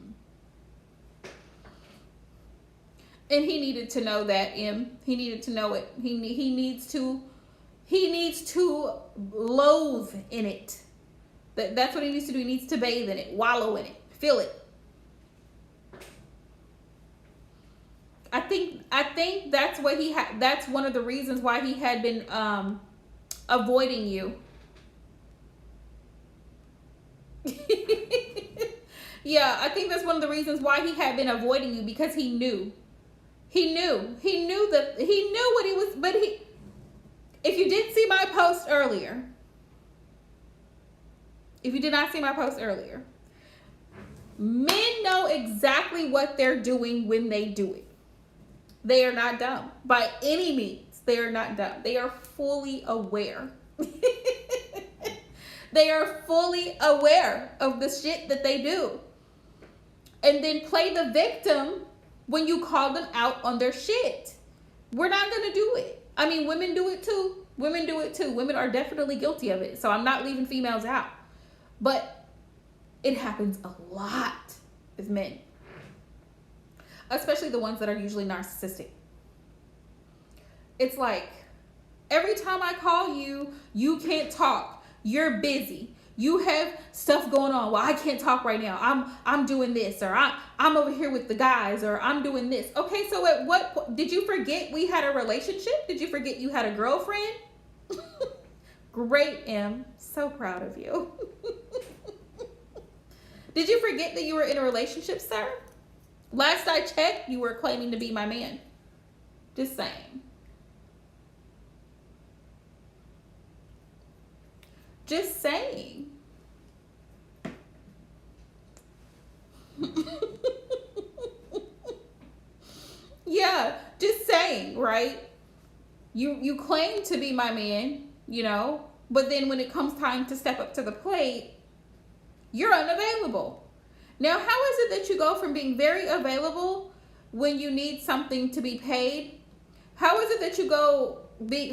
And he needed to know that, he needed to know it. He needs to loathe in it. That's what he needs to do. He needs to bathe in it, wallow in it, feel it. I think that's what that's one of the reasons why he had been avoiding you. Yeah, I think that's one of the reasons why he had been avoiding you, because he knew what he was. But if you did see my post earlier, if you did not see my post earlier, men know exactly what they're doing when they do it. They are not dumb by any means. They are not dumb. They are fully aware. They are fully aware of the shit that they do. And then play the victim when you call them out on their shit. We're not going to do it. I mean, women do it too. Women do it too. Women are definitely guilty of it. So I'm not leaving females out. But it happens a lot with men. Especially the ones that are usually narcissistic. It's like, every time I call you, you can't talk. You're busy. You have stuff going on. Well, I can't talk right now. I'm doing this, or I'm over here with the guys, or I'm doing this. Okay, so at what point did you forget we had a relationship? Did you forget you had a girlfriend? Great, M. So proud of you. Did you forget that you were in a relationship, sir? Last I checked, you were claiming to be my man. Just saying. Just saying. Yeah, just saying, right? You claim to be my man, but then when it comes time to step up to the plate, you're unavailable. Now, how is it that you go from being very available when you need something to be paid? How is it that you go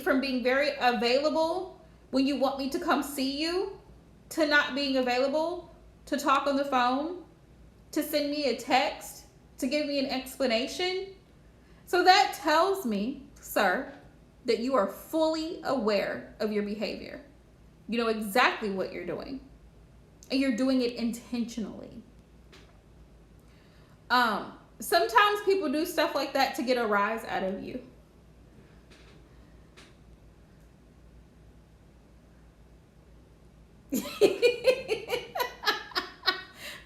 from being very available when you want me to come see you, to not being available to talk on the phone, to send me a text, to give me an explanation? So that tells me, sir, that you are fully aware of your behavior. You know exactly what you're doing. And you're doing it intentionally. Sometimes people do stuff like that to get a rise out of you.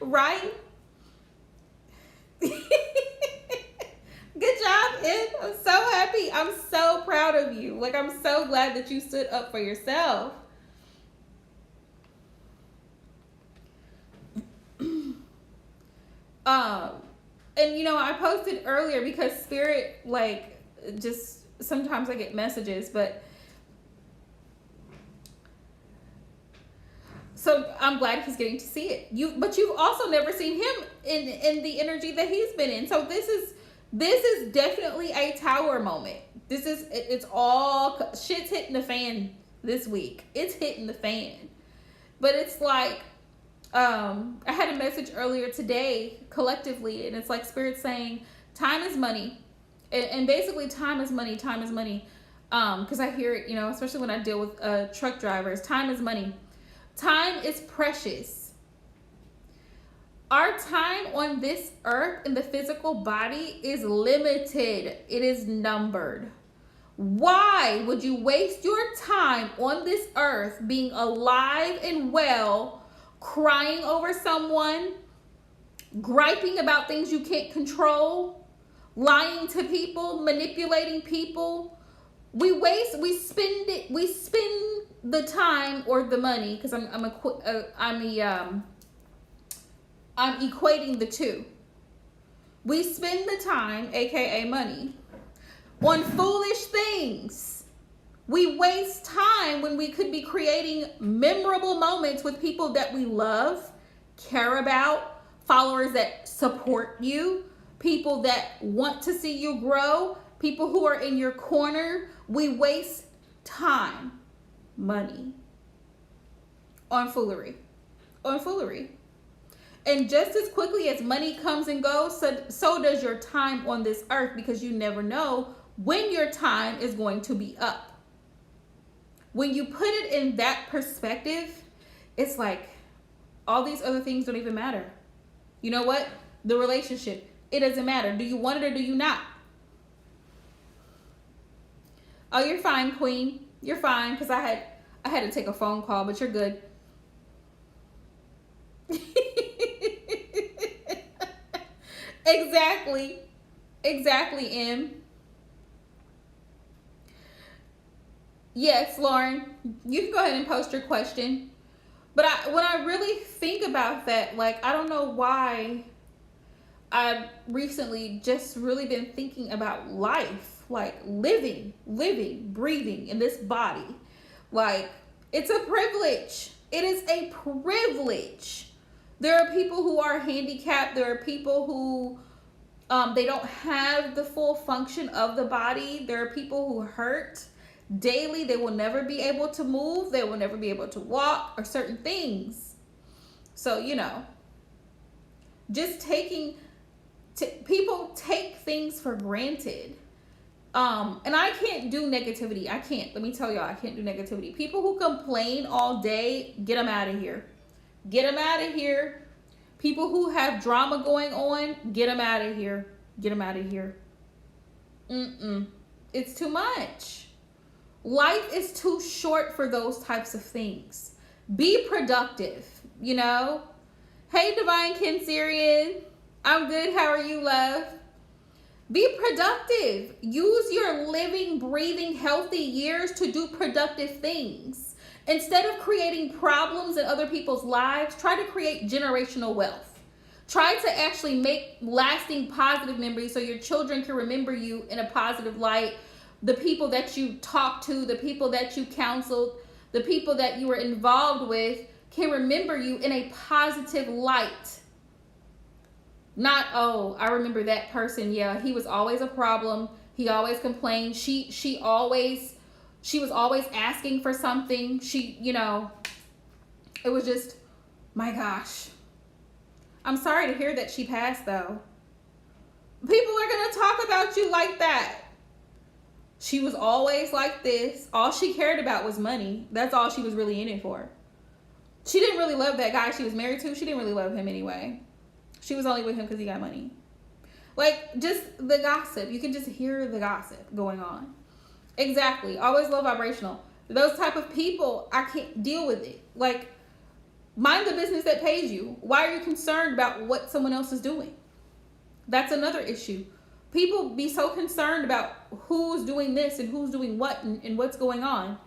Right? Good job, Ed. I'm so happy. I'm so proud of you. Like, I'm so glad that you stood up for yourself. And I posted earlier because Spirit, just sometimes I get messages, but so I'm glad he's getting to see it. But you've also never seen him in the energy that he's been in. So this is definitely a tower moment. It's all shit's hitting the fan this week. It's hitting the fan. But it's like, I had a message earlier today collectively, and it's like Spirit saying time is money, and basically time is money. Because I hear it, especially when I deal with truck drivers. Time is money. Time is precious. Our time on this earth in the physical body is limited. It is numbered. Why would you waste your time on this earth being alive and well, crying over someone, griping about things you can't control, lying to people, manipulating people? We spend the time or the money, because I'm equating the two. We spend the time, aka money, on foolish things. We waste time when we could be creating memorable moments with people that we love, care about, followers that support you, people that want to see you grow, people who are in your corner. We waste time, money on foolery. On foolery. And just as quickly as money comes and goes, so does your time on this earth, because you never know when your time is going to be up. When you put it in that perspective, it's like all these other things don't even matter. You know what? The relationship, it doesn't matter. Do you want it or do you not? Oh, you're fine, Queen. You're fine, because I had to take a phone call, but you're good. Exactly, M. Yes, Lauren, you can go ahead and post your question. But when I really think about that, like, I don't know why I've recently just really been thinking about life, like living, breathing in this body. Like, it's a privilege. It is a privilege. There are people who are handicapped. There are people who they don't have the full function of the body. There are people who hurt daily. They will never be able to move. They will never be able to walk or certain things. So, you know, just people take things for granted. And I can't do negativity. I can't. Let me tell y'all, I can't do negativity. People who complain all day, get them out of here. Get them out of here. People who have drama going on, get them out of here. Get them out of here. It's too much. Life is too short for those types of things. Be productive, you know? Hey, Divine Kinserian. I'm good. How are you, love? Be productive. Use your living, breathing, healthy years to do productive things. Instead of creating problems in other people's lives, try to create generational wealth. Try to actually make lasting positive memories so your children can remember you in a positive light. The people that you talked to, the people that you counseled, the people that you were involved with can remember you in a positive light. Not, oh, I remember that person. Yeah, he was always a problem. He always complained. She was always asking for something. It was just, my gosh. I'm sorry to hear that she passed, though. People are going to talk about you like that. She was always like this. All she cared about was money. That's all she was really in it for. She didn't really love that guy she was married to. She didn't really love him anyway. She was only with him because he got money. Like, just the gossip. You can just hear the gossip going on. Exactly. Always low vibrational. Those type of people, I can't deal with it. Like, mind the business that pays you. Why are you concerned about what someone else is doing? That's another issue. People be so concerned about who's doing this and who's doing what and what's going on.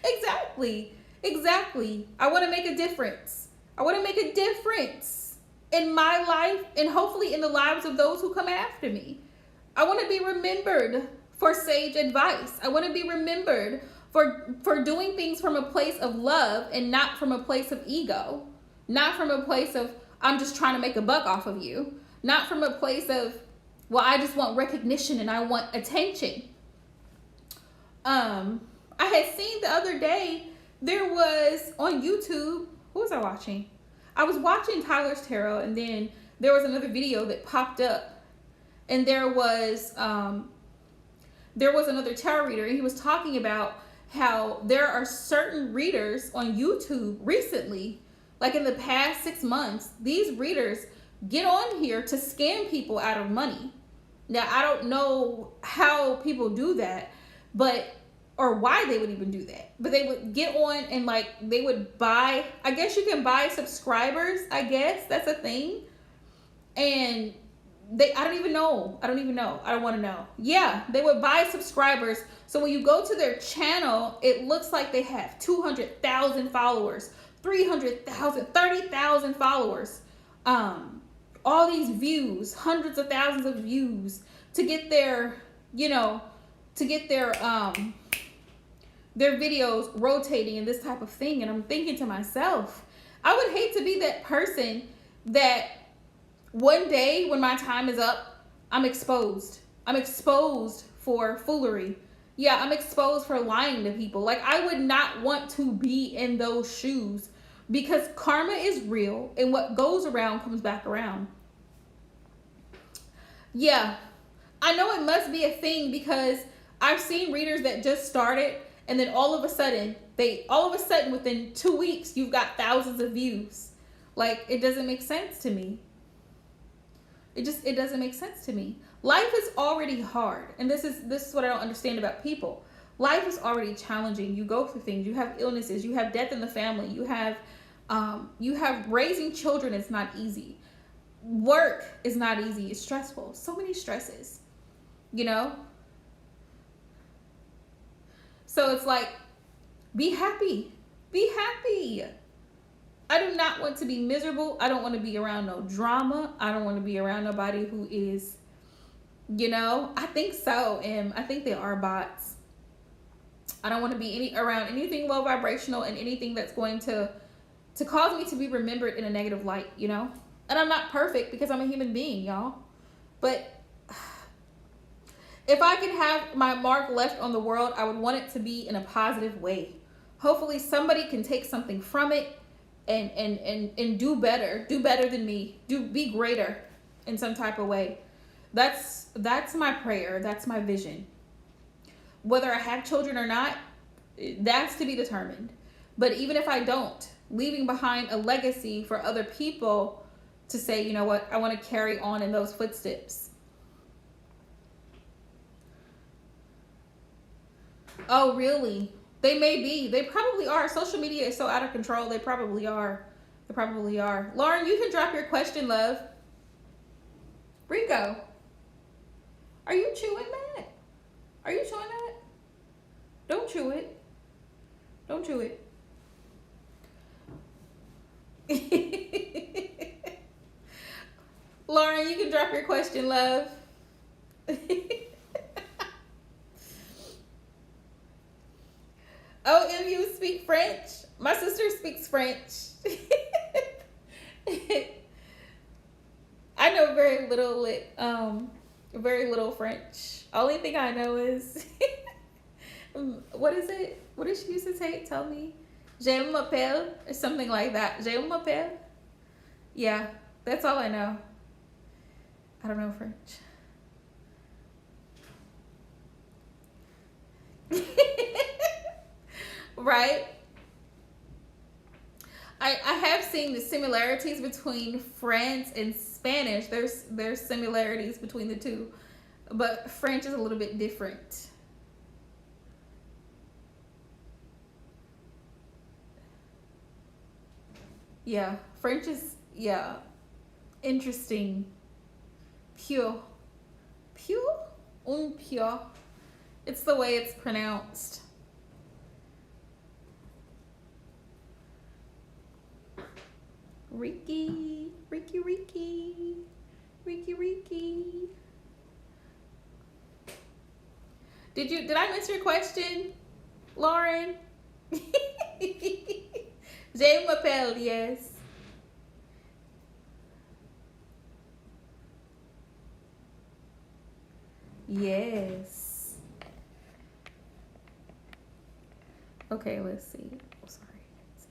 Exactly. I want to make a difference. I want to make a difference in my life and hopefully in the lives of those who come after me. I want to be remembered for sage advice. I want to be remembered for doing things from a place of love and not from a place of ego. Not from a place of, I'm just trying to make a buck off of you. Not from a place of, well, I just want recognition and I want attention. I had seen the other day, there was on YouTube, who was I watching? I was watching Tyler's Tarot, and then there was another video that popped up, and there was another tarot reader, and he was talking about how there are certain readers on YouTube recently, like in the past 6 months, these readers get on here to scam people out of money. Now, I don't know how people do that, or why they would even do that. But they would get on and like, they would buy, I guess you can buy subscribers, I guess. That's a thing. And I don't even know. I don't want to know. Yeah, they would buy subscribers. So when you go to their channel, it looks like they have 200,000 followers, 300,000, 30,000 followers. All these views, hundreds of thousands of views to get their videos rotating and this type of thing. And I'm thinking to myself, I would hate to be that person that one day when my time is up, I'm exposed. I'm exposed for foolery. Yeah, I'm exposed for lying to people. Like, I would not want to be in those shoes because karma is real and what goes around comes back around. Yeah, I know it must be a thing because I've seen readers that just started and then all of a sudden within 2 weeks you've got thousands of views. Like, it doesn't make sense to me. It doesn't make sense to me. Life is already hard, and this is what I don't understand about people. Life is already challenging. You go through things. You have illnesses. You have death in the family. You have raising children is not easy. Work is not easy. It's stressful. So many stresses, you know. So it's like, be happy. Be happy. I do not want to be miserable. I don't want to be around no drama. I don't want to be around nobody who is, I think so. And I think they are bots. I don't want to be around anything low vibrational and anything that's going to cause me to be remembered in a negative light, And I'm not perfect because I'm a human being, y'all. But if I could have my mark left on the world, I would want it to be in a positive way. Hopefully somebody can take something from it and do better than me, be greater in some type of way. That's my prayer. That's my vision. Whether I have children or not, that's to be determined. But even if I don't, leaving behind a legacy for other people to say, you know what, I want to carry on in those footsteps. Oh, really? They may be. They probably are. Social media is so out of control. They probably are. They probably are. Lauren, you can drop your question, love. Rico, are you chewing that? Are you chewing that? Don't chew it. Don't chew it. Lauren, you can drop your question, love. Oh, and you speak French? My sister speaks French. I know very little French. Only thing I know is what is it? What did she used to say? Tell me. Je m'appelle or something like that. Je m'appelle. Yeah, that's all I know. I don't know French. Right? I have seen the similarities between French and Spanish. There's similarities between the two, but French is a little bit different. Yeah, French is interesting. Pure, pure. It's the way it's pronounced. Ricky. Did I miss your question, Lauren? Je m'appelle, yes. Yes. Okay, let's see. Oh, sorry. Let's see.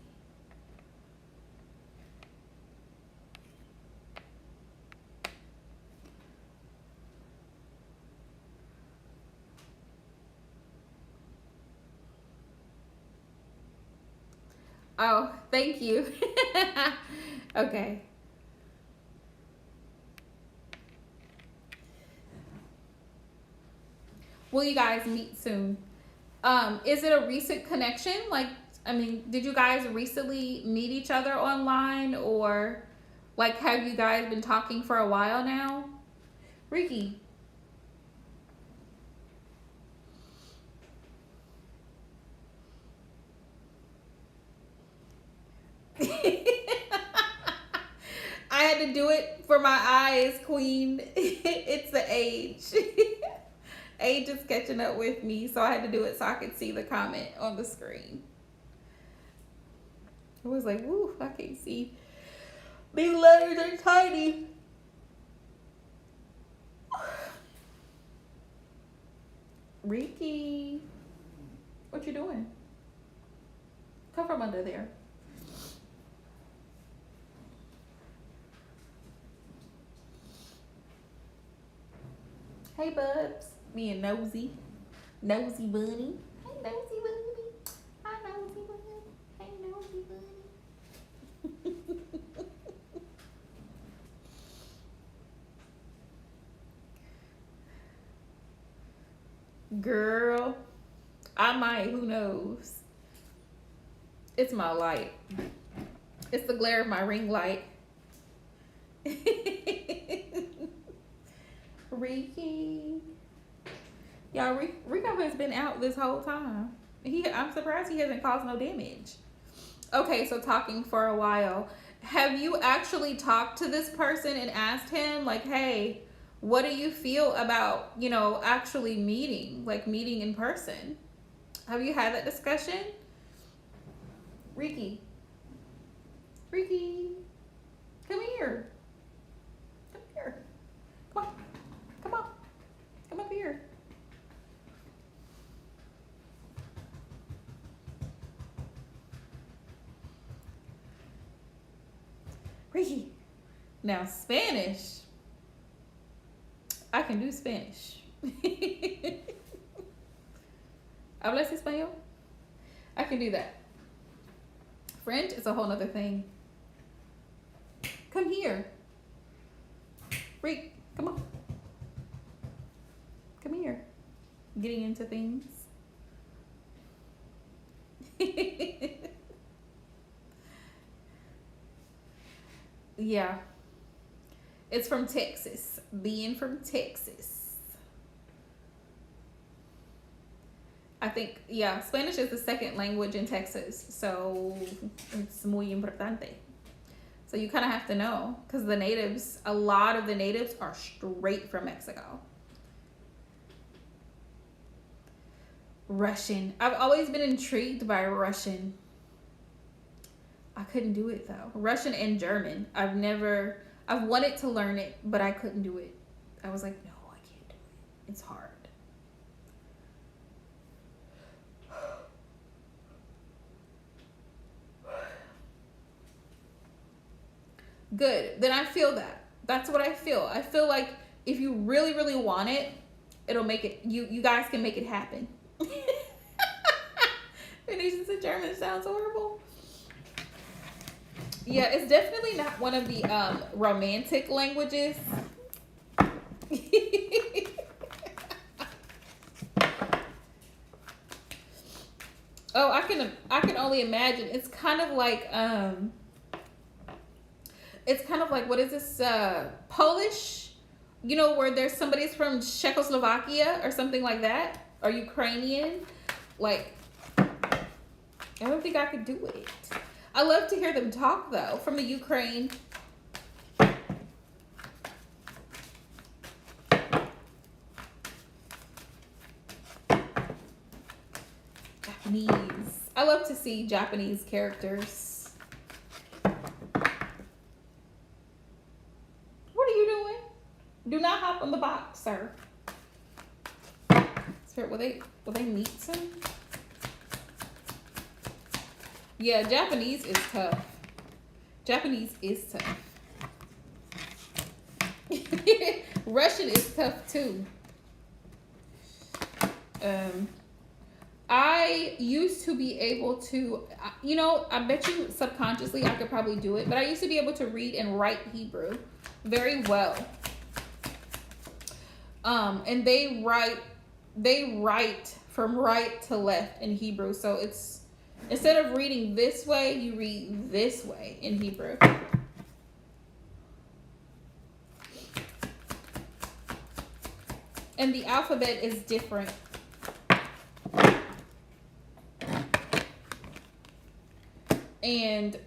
Oh, thank you. Okay. Will you guys meet soon? Is it a recent connection? Like, I mean, did you guys recently meet each other online, or like have you guys been talking for a while now? Ricky. I had to do it for my eyes, queen. It's the age. Age is catching up with me, so I had to do it so I could see the comment on the screen. I was like, woo, I can't see. These letters are tiny. Ricky, what you doing? Come from under there. Hey, Bubs. Me and Nosy. Nosy Bunny. Hey, Nosy Bunny. Hi, Nosy Bunny. Hey, Nosy Bunny. Girl, I might. Who knows? It's my light. It's the glare of my ring light. Ricky. Y'all, Rico has been out this whole time. I'm surprised he hasn't caused no damage. Okay, so talking for a while. Have you actually talked to this person and asked him, like, hey, what do you feel about, actually meeting in person? Have you had that discussion? Ricky, come here. Come here. Come on. Come up here. Ricky. Now, Spanish. I can do Spanish. ¿Hablas español? I can do that. French is a whole nother thing. Come here. Rick, come on. Come here. Getting into things. Yeah. It's from Texas. Being from Texas. I think, yeah, Spanish is the second language in Texas. So it's muy importante. So you kind of have to know. Because a lot of the natives are straight from Mexico. Russian. I've always been intrigued by Russian. I couldn't do it though. Russian and German. I've wanted to learn it, but I couldn't do it. I was like, no, I can't do it. It's hard. Good. Then I feel that. That's what I feel. I feel like if you really, really want it, it'll make it, you guys can make it happen. Venetians and German sounds horrible. Yeah, it's definitely not one of the romantic languages. Oh, I can only imagine. It's kind of like what is this? Polish? Where there's somebody's from Czechoslovakia or something like that, or Ukrainian. Like, I don't think I could do it. I love to hear them talk though, from the Ukraine. Japanese. I love to see Japanese characters. What are you doing? Do not hop on the box, sir. Sir, will they meet soon? Yeah, Japanese is tough. Russian is tough too. I used to be able to, I bet you subconsciously I could probably do it, but I used to be able to read and write Hebrew very well. And they write from right to left in Hebrew, so it's, instead of reading this way, you read this way in Hebrew. And the alphabet is different. And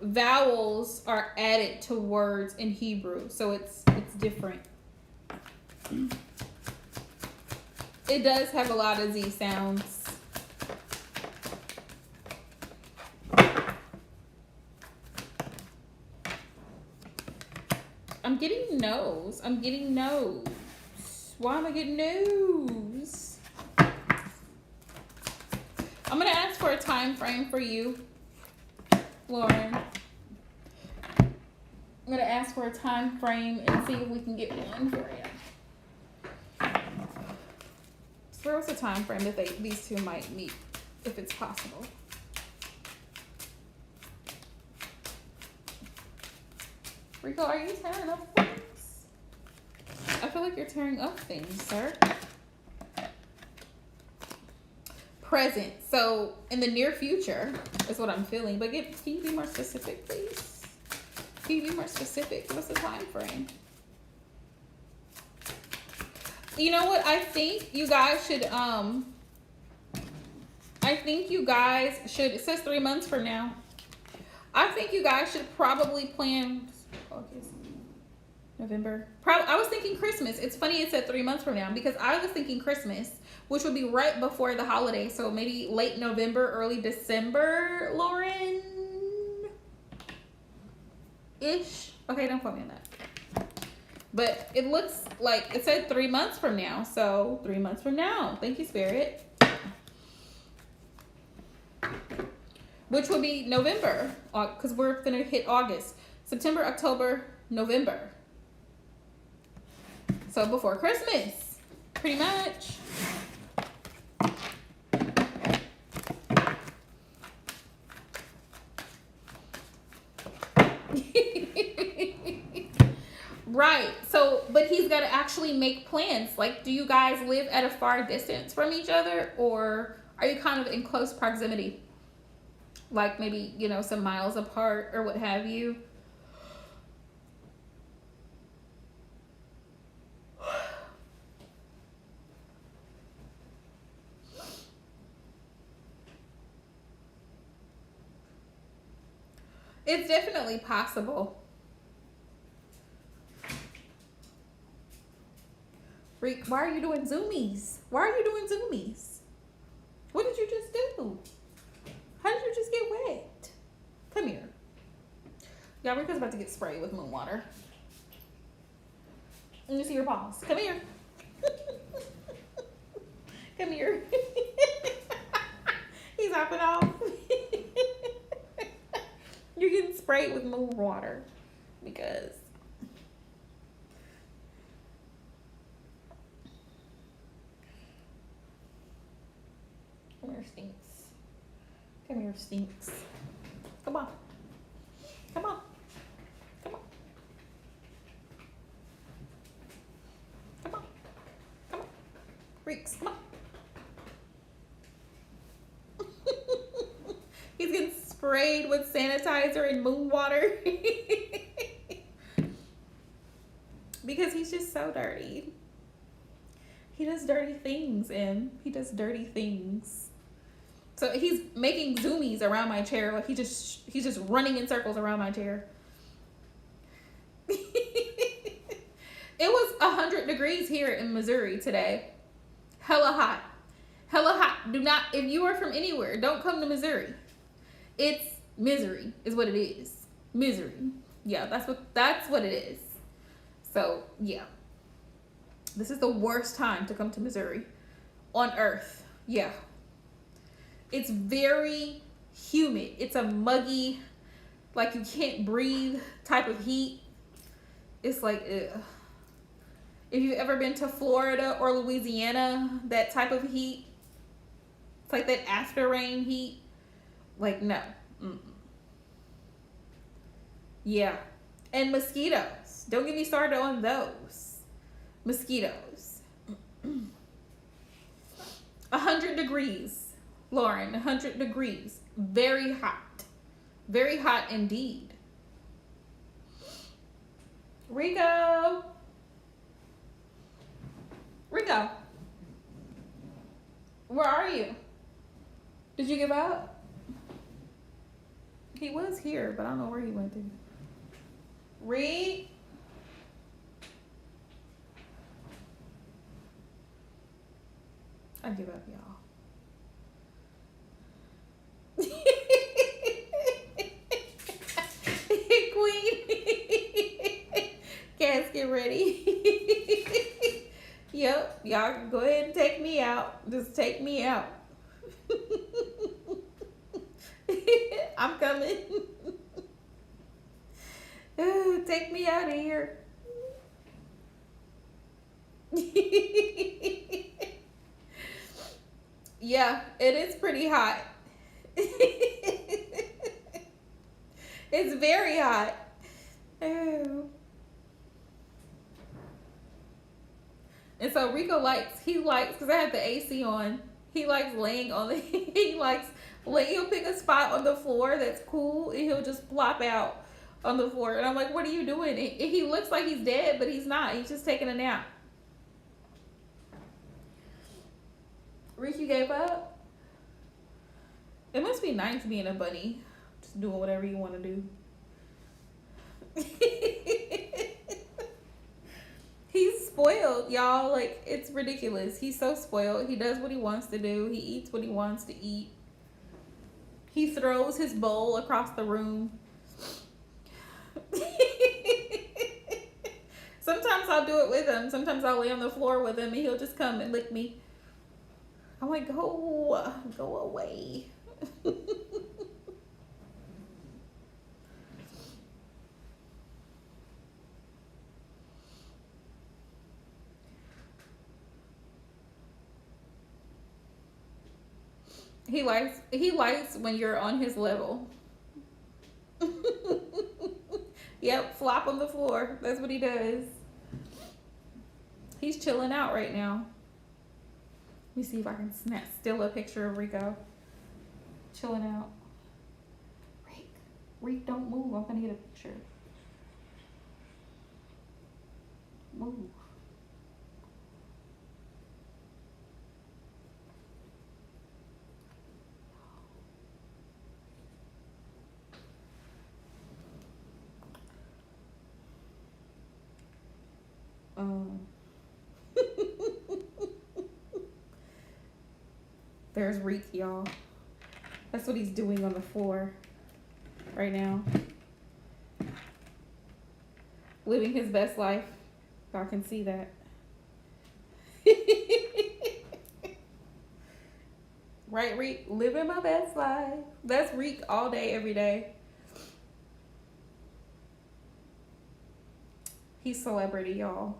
vowels are added to words in Hebrew, so it's different. It does have a lot of Z sounds. I'm getting nose. Why am I getting nose? I'm gonna ask for a time frame for you, Lauren. I'm gonna ask for a time frame and see if we can get one for you. So what's the time frame that these two might meet, if it's possible? Rico, are you tearing up things? I feel like you're tearing up things, sir. Present. So in the near future is what I'm feeling. But can you be more specific, please? Can you be more specific? What's the time frame? You know what? I think you guys should it says 3 months from now. I think you guys should probably plan August, November. I was thinking Christmas. It's funny it said 3 months from now because I was thinking Christmas, which would be right before the holiday. So maybe late November, early December, Lauren. Ish. Okay, don't quote me on that. But it looks like it said 3 months from now. So 3 months from now. Thank you, Spirit. Which would be November, because we're going to hit August. September, October, November. So before Christmas, pretty much. Right. So, but he's got to actually make plans. Like, do you guys live at a far distance from each other, or are you kind of in close proximity? Like maybe, you know, some miles apart or what have you. It's definitely possible. Reek, why are you doing zoomies? Why are you doing zoomies? What did you just do? How did you just get wet? Come here. Y'all, Rika's about to get sprayed with moon water. Let me see your paws. Come here. Come here. He's hopping off. You're getting sprayed with moon water because come here, stinks. Come here, stinks. Come on. Come on. Come on. Come on. Come on. Freaks, come on. He's getting sprayed with sanitizer and moon water. Because he's just so dirty. He does dirty things, and he does dirty things. So he's making zoomies around my chair. Like he's just running in circles around my chair. It was 100 degrees here in Missouri today. Hella hot. Hella hot. Do not, if you are from anywhere, don't come to Missouri. It's misery is what it is. Misery. Yeah, that's what it is. So yeah. This is the worst time to come to Missouri on earth. Yeah. It's very humid. It's a muggy, like you can't breathe type of heat. It's like, ugh. If you've ever been to Florida or Louisiana, that type of heat, it's like that after rain heat. Like, no. Mm-mm. Yeah. And mosquitoes. Don't get me started on those. Mosquitoes. 100 degrees. Lauren, 100 degrees. Very hot. Very hot indeed. Rico. Rico. Where are you? Did you give up? He was here, but I don't know where he went to. Reed. I give up, y'all. Queen. Cass, get ready. Yep, y'all go ahead and take me out. Just take me out. I'm coming. Take me out of here. Yeah, it is pretty hot. It's very hot. Oh. And so Rico likes, because I have the AC on, he likes laying on the, he'll pick a spot on the floor that's cool and he'll just plop out on the floor. And I'm like, what are you doing? And he looks like he's dead, but he's not. He's just taking a nap. Ricky gave up. It must be nice being a bunny. Just doing whatever you want to do. He's spoiled, y'all. Like, it's ridiculous. He's so spoiled. He does what he wants to do. He eats what he wants to eat. He throws his bowl across the room. Sometimes I'll do it with him. Sometimes I'll lay on the floor with him and he'll just come and lick me. I'm like, go away. He likes when you're on his level. Yep, flop on the floor. That's what he does. He's chilling out right now. Let me see if I can steal a picture of Rico. Chilling out. Rick, don't move. I'm gonna get a picture. Move. There's Reek, y'all. That's what he's doing on the floor right now. Living his best life. Y'all can see that. Right, Reek? Living my best life. That's Reek all day, every day. He's celebrity, y'all.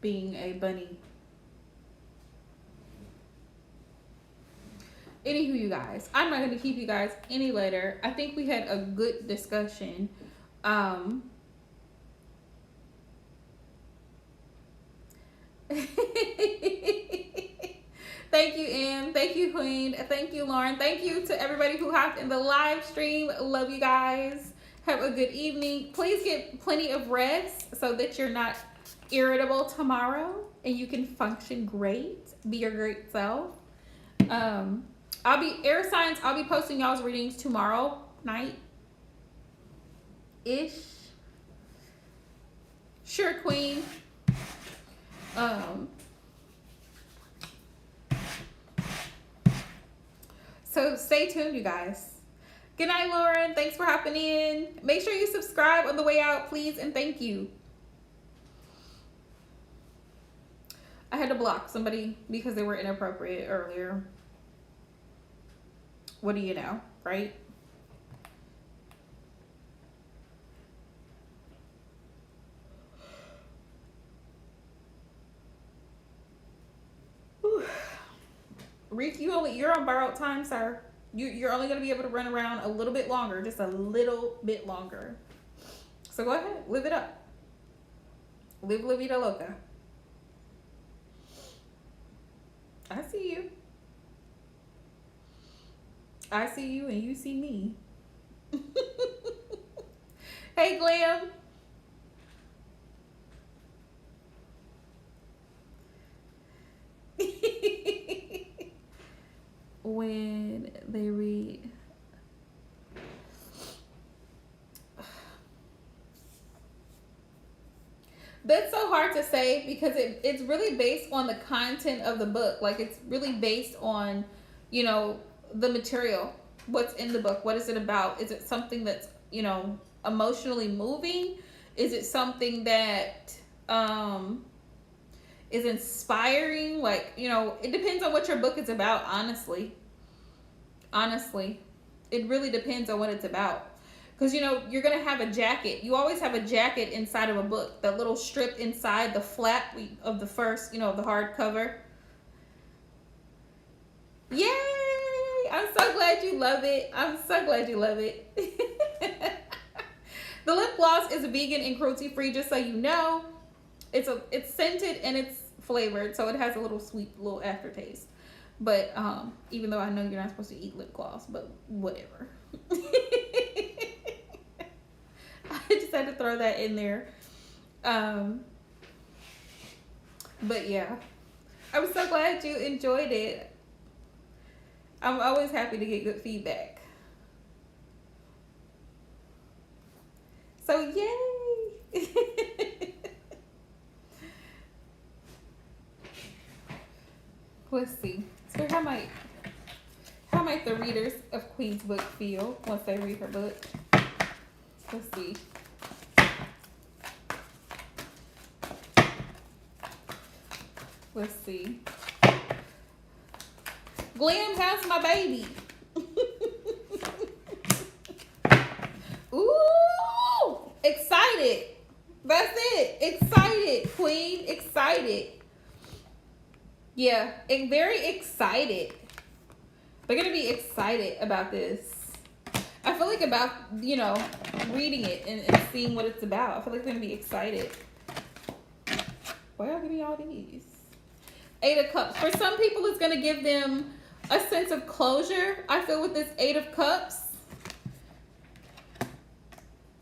Being a bunny. Anywho, you guys, I'm not going to keep you guys any later. I think we had a good discussion. Thank you, Em. Thank you, Queen. Thank you, Lauren. Thank you to everybody who hopped in the live stream. Love you guys. Have a good evening. Please get plenty of rest so that you're not irritable tomorrow and you can function great. Be your great self. I'll be air signs. I'll be posting y'all's readings tomorrow night ish. Sure, Queen. So stay tuned, you guys. Good night, Lauren. Thanks for hopping in. Make sure you subscribe on the way out, please, and thank you. I had to block somebody because they were inappropriate earlier. What do you know, right? Reek, you're on borrowed time, sir. You're only gonna be able to run around a little bit longer, just a little bit longer. So go ahead, live it up. Live la vida loca. I see you. I see you and you see me. Hey, Glam. When they read, that's so hard to say because it's really based on the content of the book. Like, it's really based on, you know, the material, what's in the book, what is it about? Is it something that's, you know, emotionally moving? Is it something that is inspiring? Like, you know, it depends on what your book is about, honestly. It really depends on what it's about. Because, you know, you're going to have a jacket. You always have a jacket inside of a book. That little strip inside the flap of the first, you know, the hardcover. Yay! I'm so glad you love it. The lip gloss is vegan and cruelty free, just so you know. It's scented and it's flavored, so it has a little sweet little aftertaste. But even though I know you're not supposed to eat lip gloss, but whatever. I just had to throw that in there. But yeah, I'm so glad you enjoyed it. I'm always happy to get good feedback. So yay! Let's see. So how might the readers of Queen's book feel once they read her book? Let's see. Let's see. Glam, how's my baby? Ooh, excited. That's it. Excited, Queen. Excited. Yeah, and very excited. They're gonna be excited about this. I feel like about, you know, reading it and seeing what it's about. I feel like they're gonna be excited. Why y'all give me all these? 8 of Cups. For some people, it's gonna give them a sense of closure. I feel with this 8 of Cups,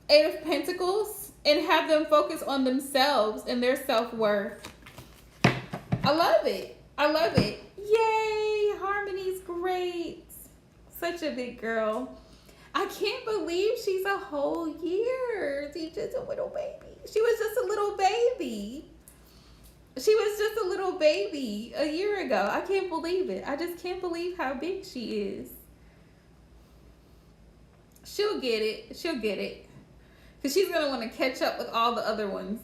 8 of Pentacles, and have them focus on themselves and their self-worth. I love it. Yay! Harmony's great. Such a big girl. I can't believe she's a whole year. She's just a little baby. She was just a little baby. A year ago. I can't believe it. I just can't believe how big she is. She'll get it. Because she's going to want to catch up with all the other ones.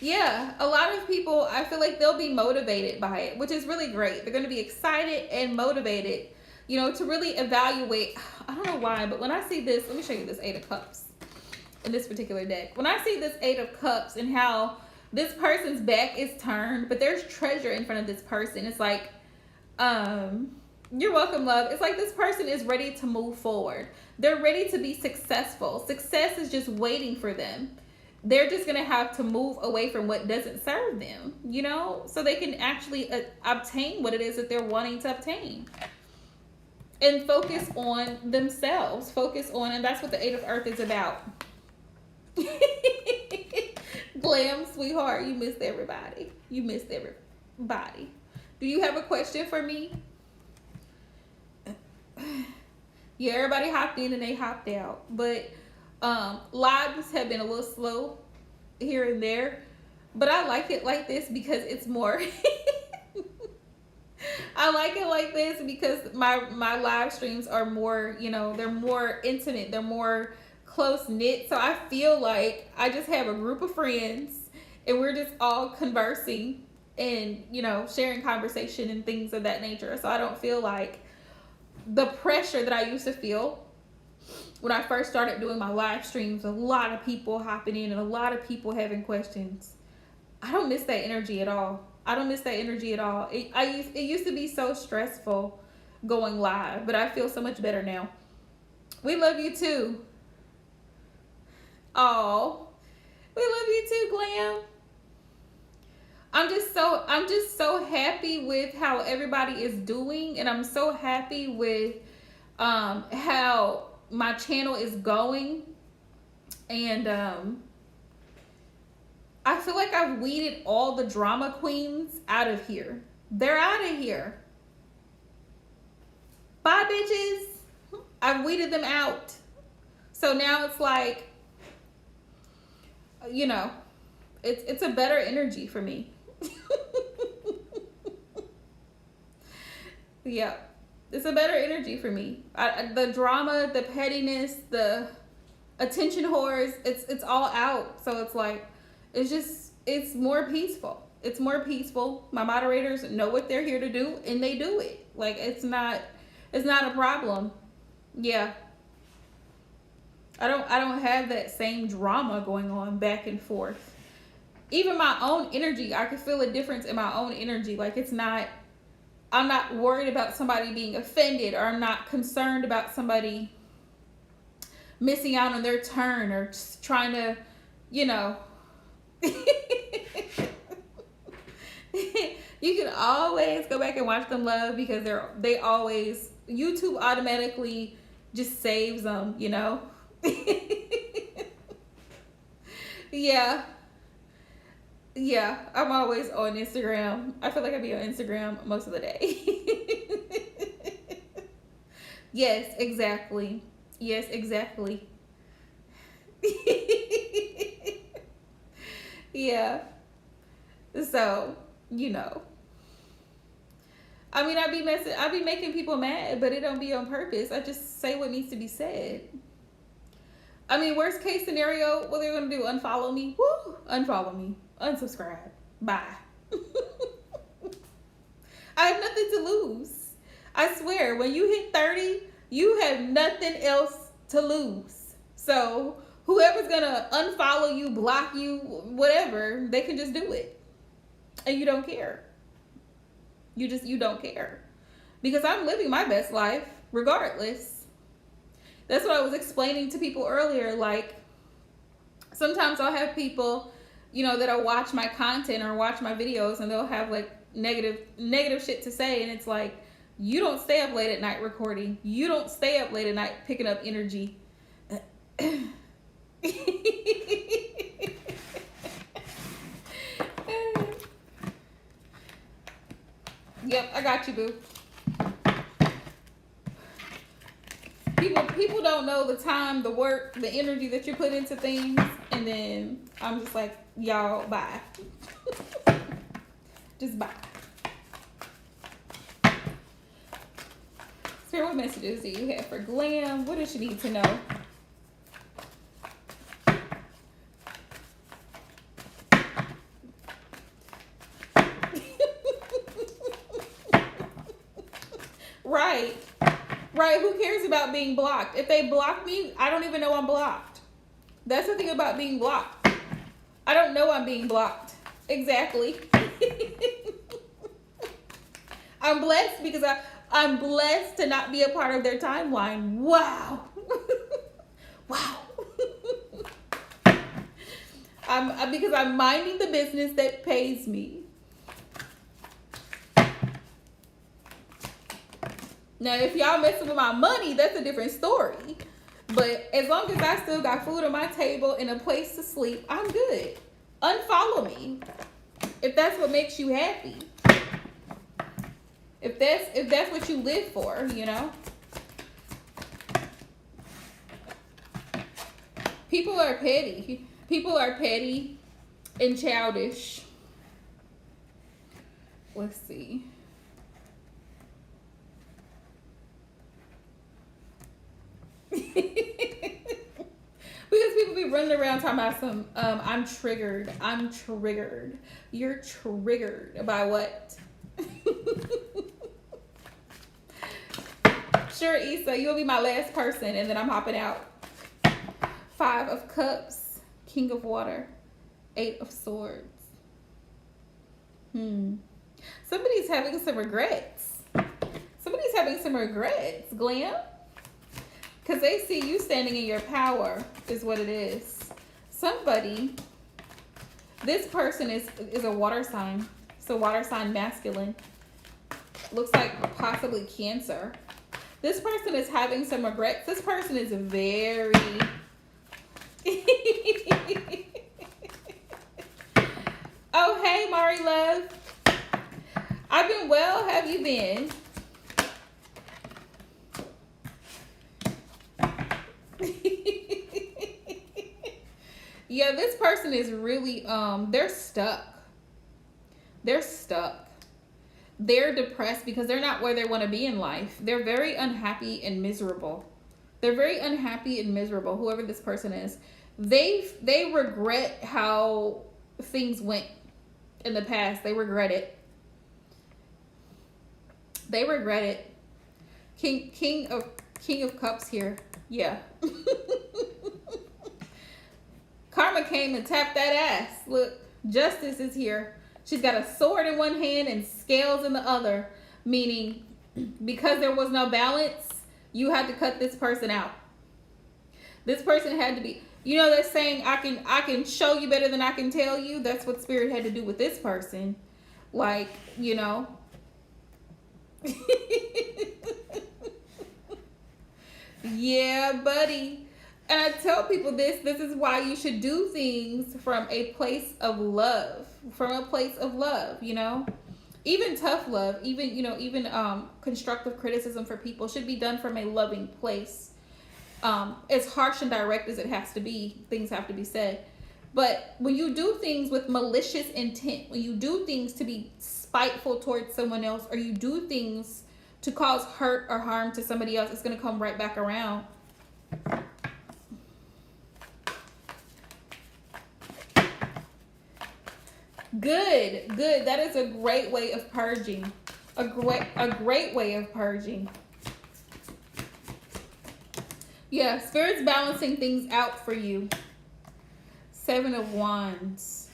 Yeah, a lot of people, I feel like they'll be motivated by it, which is really great. They're going to be excited and motivated, you know, to really evaluate. I don't know why, but when I see this, let me show you this 8 of Cups in this particular deck. When I see this 8 of Cups and how this person's back is turned, but there's treasure in front of this person. It's like, you're welcome, love. It's like this person is ready to move forward. They're ready to be successful. Success is just waiting for them. They're just going to have to move away from what doesn't serve them, you know, so they can actually obtain what it is that they're wanting to obtain. And focus on themselves. And that's what the 8 of Earth is about. Glam, sweetheart, you missed everybody. Do you have a question for me? Yeah, everybody hopped in and they hopped out. But lives have been a little slow here and there. But I like it like this because it's more... I like it like this because my live streams are more, you know, they're more intimate. They're more close-knit. So I feel like I just have a group of friends and we're just all conversing and, you know, sharing conversation and things of that nature. So I don't feel like the pressure that I used to feel when I first started doing my live streams, a lot of people hopping in and a lot of people having questions. I don't miss that energy at all. It used to be so stressful going live, but I feel so much better now. We love you too. Oh, we love you too, Glam. I'm just so happy with how everybody is doing, and I'm so happy with how my channel is going. And I feel like I've weeded all the drama queens out of here. They're out of here. Bye, bitches. I've weeded them out. So now it's like, you know, it's a better energy for me. Yeah, it's a better energy for me. The drama, the pettiness, the attention whores, it's all out. So it's like, it's more peaceful. It's more peaceful. My moderators know what they're here to do, and they do it. Like, it's not a problem. Yeah. I don't have that same drama going on back and forth. Even my own energy, I can feel a difference in my own energy. Like, I'm not worried about somebody being offended, or I'm not concerned about somebody missing out on their turn, or just trying to, you know. You can always go back and watch them love, because they always, YouTube automatically just saves them, you know. Yeah, I'm always on Instagram. I feel like I be on Instagram most of the day. Yes, exactly. Yes, exactly. Yeah. So, you know. I mean, I be making people mad, but it don't be on purpose. I just say what needs to be said. I mean, worst case scenario, what they're gonna do? Unfollow me? Woo! Unfollow me. Unsubscribe. Bye. I have nothing to lose. I swear, when you hit 30, you have nothing else to lose. So whoever's gonna unfollow you, block you, whatever, they can just do it. And you don't care. You don't care. Because I'm living my best life regardless. That's what I was explaining to people earlier. Like, sometimes I'll have people, you know, that'll watch my content or watch my videos, and they'll have like negative shit to say. And it's like, you don't stay up late at night recording. You don't stay up late at night picking up energy. Yep, I got you, boo. People don't know the time, the work, the energy that you put into things, and then I'm just like, y'all, bye. Just bye. Spirit, what messages do you have for Glam? What does she need to know? Right. Right, who cares about being blocked? If they block me, I don't even know I'm blocked. That's the thing about being blocked. I don't know I'm being blocked. Exactly. I'm blessed because I'm blessed to not be a part of their timeline. Wow. Wow. Because I'm minding the business that pays me. Now, if y'all messing with my money, that's a different story. But as long as I still got food on my table and a place to sleep, I'm good. Unfollow me if that's what makes you happy. If that's what you live for, you know. People are petty. People are petty and childish. Let's see. Because people be running around talking about some, I'm triggered. I'm triggered. You're triggered by what? Sure, Issa, you'll be my last person, and then I'm hopping out. 5 of Cups, King of Water, 8 of Swords. Somebody's having some regrets. Somebody's having some regrets, Glam. Because they see you standing in your power is what it is. Somebody This person is a water sign. So water sign masculine. Looks like possibly Cancer. This person is having some regrets. This person is very Oh, hey, Mari Love. I've been well. How have you been? Yeah, this person is really, they're stuck. They're stuck. They're depressed because they're not where they want to be in life. They're very unhappy and miserable. They're very unhappy and miserable, whoever this person is. They regret how things went in the past. They regret it. They regret it. King of Cups here. Yeah. Karma came and tapped that ass. Look, Justice is here. She's got a sword in one hand and scales in the other, meaning because there was no balance, you had to cut this person out. This person had to be, you know, they're saying I can show you better than I can tell you. That's what Spirit had to do with this person. Like, you know. Yeah, buddy. And I tell people this is why you should do things from a place of love. From a place of love, you know. Even tough love, even constructive criticism for people should be done from a loving place. As harsh and direct as it has to be, things have to be said. But when you do things with malicious intent, when you do things to be spiteful towards someone else, or you do things to cause hurt or harm to somebody else, it's going to come right back around. Good. That is a great way of purging. A great way of purging. Yeah, Spirit's balancing things out for you. 7 of Wands.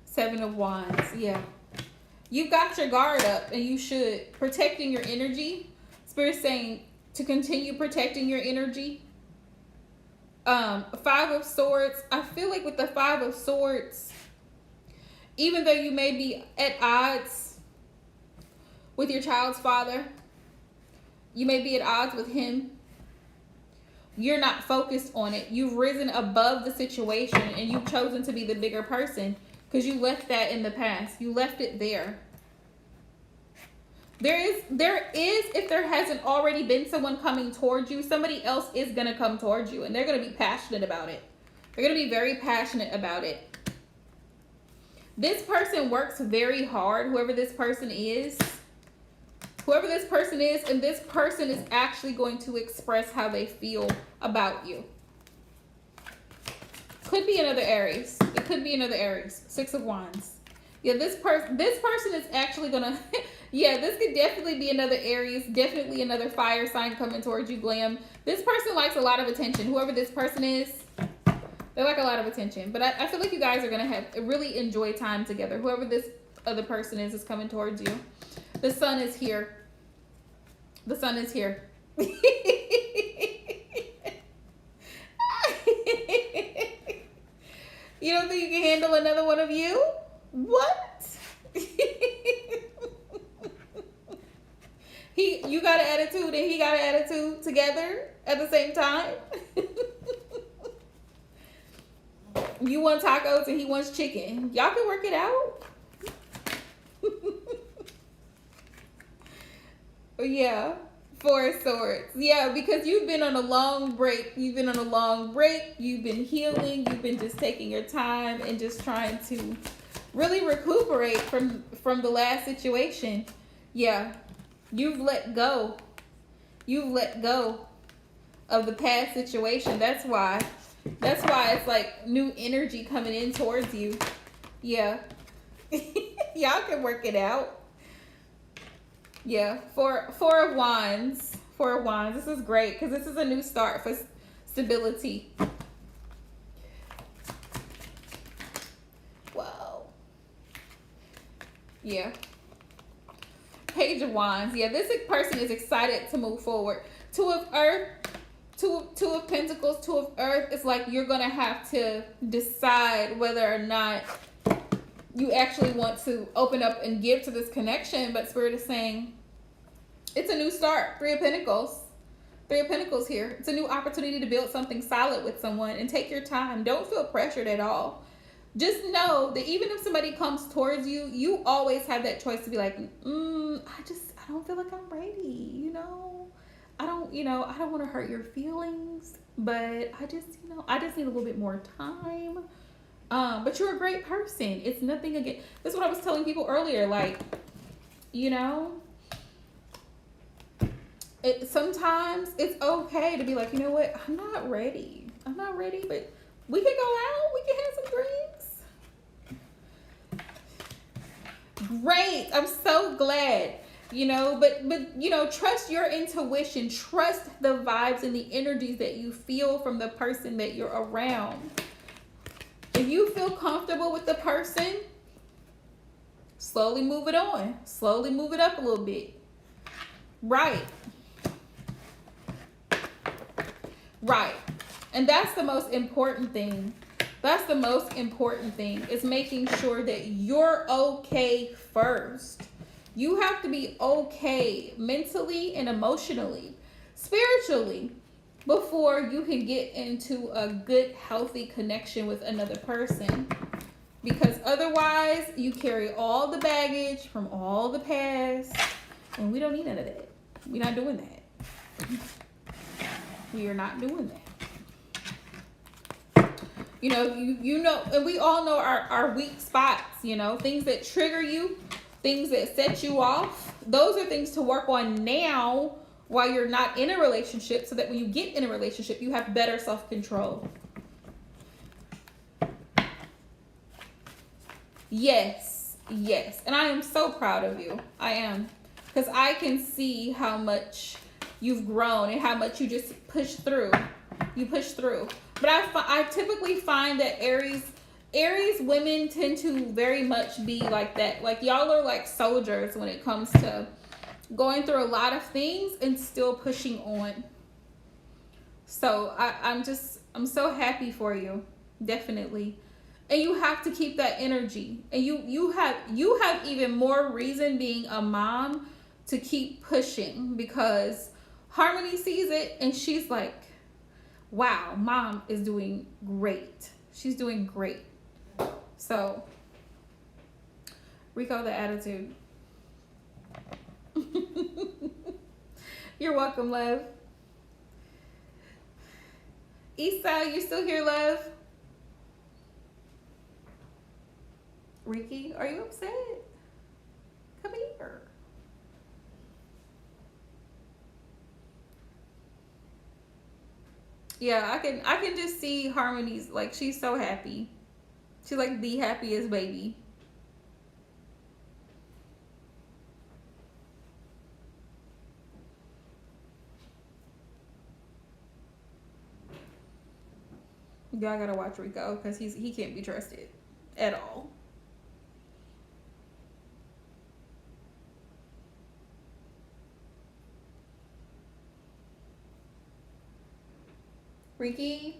7 of Wands, yeah. You've got your guard up, and you should. Protecting your energy. Spirit's saying to continue protecting your energy. 5 of Swords. I feel like with the 5 of Swords, even though you may be at odds with your child's father, you may be at odds with him, you're not focused on it. You've risen above the situation, and you've chosen to be the bigger person because you left that in the past. You left it there. There is, if there hasn't already been someone coming towards you, somebody else is going to come towards you, and they're going to be passionate about it. They're going to be very passionate about it. This person works very hard, whoever this person is. Whoever this person is, and this person is actually going to express how they feel about you. Could be another Aries. It could be another Aries. 6 of Wands. Yeah, this person is actually gonna yeah, this could definitely be another Aries, definitely another fire sign coming towards you, Glam. This person likes a lot of attention. Whoever this person is, they like a lot of attention. But I feel like you guys are gonna have really enjoy time together. Whoever this other person is coming towards you. The sun is here. The sun is here. You don't think you can handle another one of you? What? You got an attitude and he got an attitude together at the same time? You want tacos and he wants chicken. Y'all can work it out. Yeah. 4 of Swords. Yeah, because you've been on a long break. You've been healing. You've been just taking your time and just trying to really recuperate from the last situation. Yeah. You've let go. You've let go of the past situation. That's why it's like new energy coming in towards you. Yeah. Y'all can work it out. Yeah, 4 of Wands. 4 of Wands. This is great because this is a new start for stability. Wow. Yeah. Page of Wands. Yeah, this person is excited to move forward. 2 of Earth. Two of Pentacles. 2 of Earth. It's like you're going to have to decide whether or not you actually want to open up and give to this connection, but Spirit is saying it's a new start. Three of Pentacles. Three of Pentacles here. It's a new opportunity to build something solid with someone, and take your time. Don't feel pressured at all. Just know that even if somebody comes towards you, you always have that choice to be like, I don't feel like I'm ready, I don't want to hurt your feelings, but I just need a little bit more time. But you're a great person. It's nothing again. That's what I was telling people earlier. Like, sometimes it's okay to be like, you know what? I'm not ready, but we can go out. We can have some drinks. Great. I'm so glad. But trust your intuition. Trust the vibes and the energies that you feel from the person that you're around. If you feel comfortable with the person, slowly move it on. Slowly move it up a little bit. Right. And that's the most important thing. Is making sure that you're okay first. You have to be okay mentally and emotionally, spiritually, before you can get into a good, healthy connection with another person. Because otherwise, you carry all the baggage from all the past, and we don't need none of that. We're not doing that. We are not doing that. And we all know our weak spots, things that trigger you, things that set you off. Those are things to work on now while you're not in a relationship, so that when you get in a relationship, you have better self-control. Yes. And I am so proud of you. I am. Because I can see how much you've grown and how much you just push through. But I typically find that Aries women tend to very much be like that. Like, y'all are like soldiers when it comes to going through a lot of things and still pushing on. So I'm so happy for you. Definitely. And you have to keep that energy. And you have even more reason, being a mom, to keep pushing, because Harmony sees it and she's like, wow, mom is doing great. She's doing great. So, Rico, the attitude. You're welcome, love. Issa, you still here, love? Ricky, are you upset? Come here. Yeah, I can just see Harmony's, like, she's so happy. She's like the happiest baby. Y'all gotta watch Rico, because he can't be trusted at all. Ricky?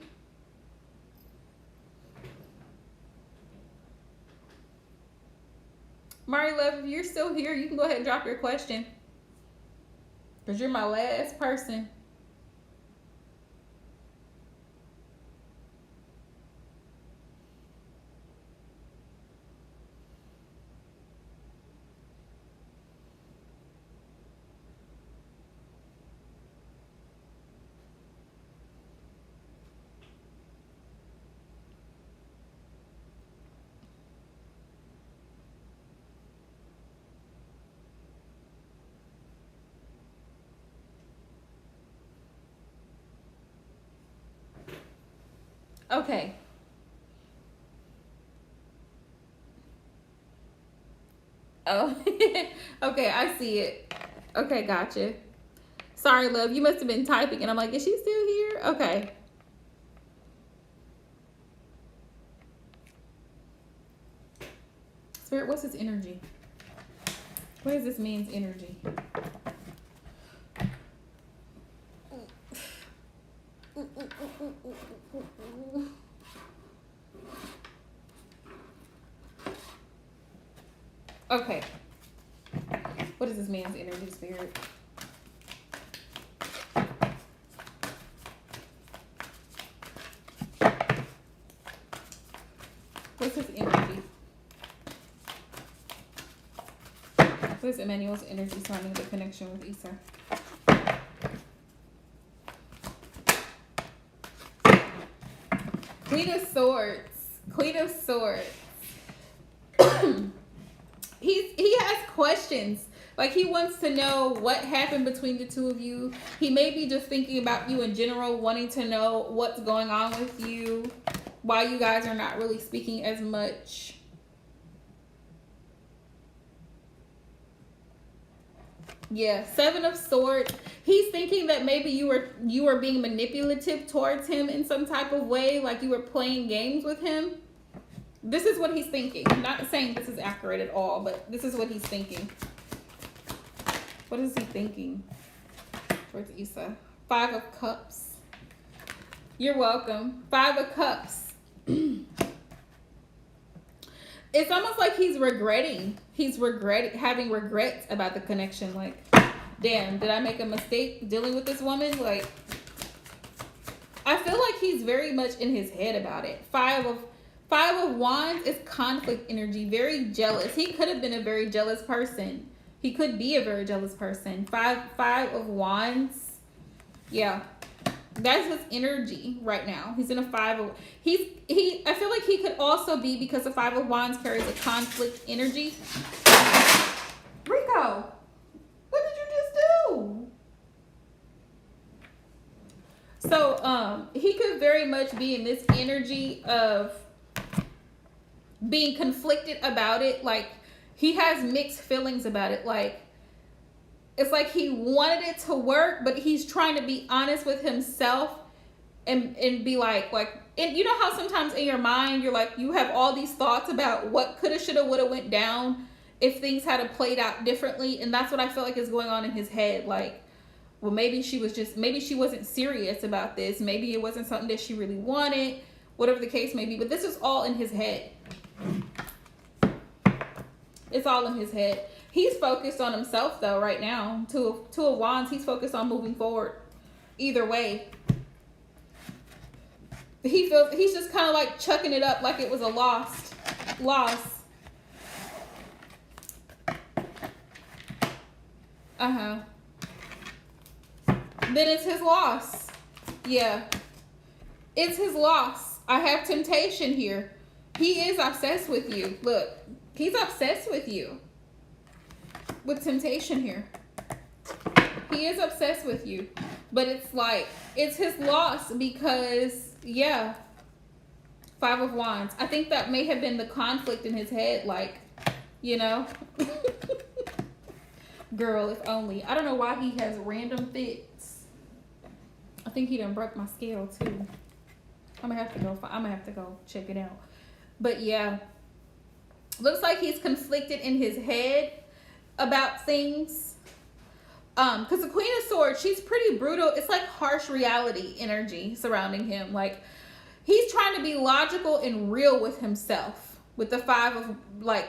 Mari Love, if you're still here, you can go ahead and drop your question, because you're my last person. Okay. Oh, okay, I see it. Okay, gotcha. Sorry, love, you must have been typing, and I'm like, is she still here? Okay. Spirit, what's his energy? What is this man's energy? Okay. What is this man's energy, spirit? What's his energy? What is Emmanuel's energy surrounding the connection with Issa? Queen of Swords. Queen of Swords. He has questions. Like, he wants to know what happened between the two of you. He may be just thinking about you in general, wanting to know what's going on with you, why you guys are not really speaking as much. Yeah, Seven of Swords. He's thinking that maybe you were being manipulative towards him in some type of way, like you were playing games with him. This is what he's thinking. I'm not saying this is accurate at all, but this is what he's thinking. What is he thinking towards Issa? Five of Cups. You're welcome. Five of Cups. It's almost like he's regretting. Having regrets about the connection. Like, damn, did I make a mistake dealing with this woman? Like, I feel like he's very much in his head about it. Five of Wands is conflict energy, very jealous. He could have been a very jealous person. He could be a very jealous person. Five of Wands. Yeah. That's his energy right now. He's in a I feel like he could also be, because the Five of Wands carries a conflict energy. Rico, what did you just do? So, he could very much be in this energy of being conflicted about it. Like, he has mixed feelings about it. Like, it's like he wanted it to work, but he's trying to be honest with himself and be like, and you know how sometimes in your mind, you're like, you have all these thoughts about what coulda, shoulda, woulda went down if things had played out differently. And that's what I feel like is going on in his head. Like, well, maybe she wasn't serious about this. Maybe it wasn't something that she really wanted, whatever the case may be. But this is all in his head. It's all in his head. He's focused on himself, though, right now. Two of Wands, he's focused on moving forward. Either way. He's just kind of like chucking it up like it was a loss. Then it's his loss. Yeah. It's his loss. I have temptation here. He is obsessed with you. Look, he's obsessed with you. With temptation here. He is obsessed with you. But it's like, it's his loss because, yeah. Five of Wands. I think that may have been the conflict in his head. Like, you know. Girl, if only. I don't know why he has random fits. I think he done broke my scale too. I'm gonna have to go check it out. But yeah. Looks like he's conflicted in his head about things. Because the Queen of Swords, she's pretty brutal. It's like harsh reality energy surrounding him. Like, he's trying to be logical and real with himself. With the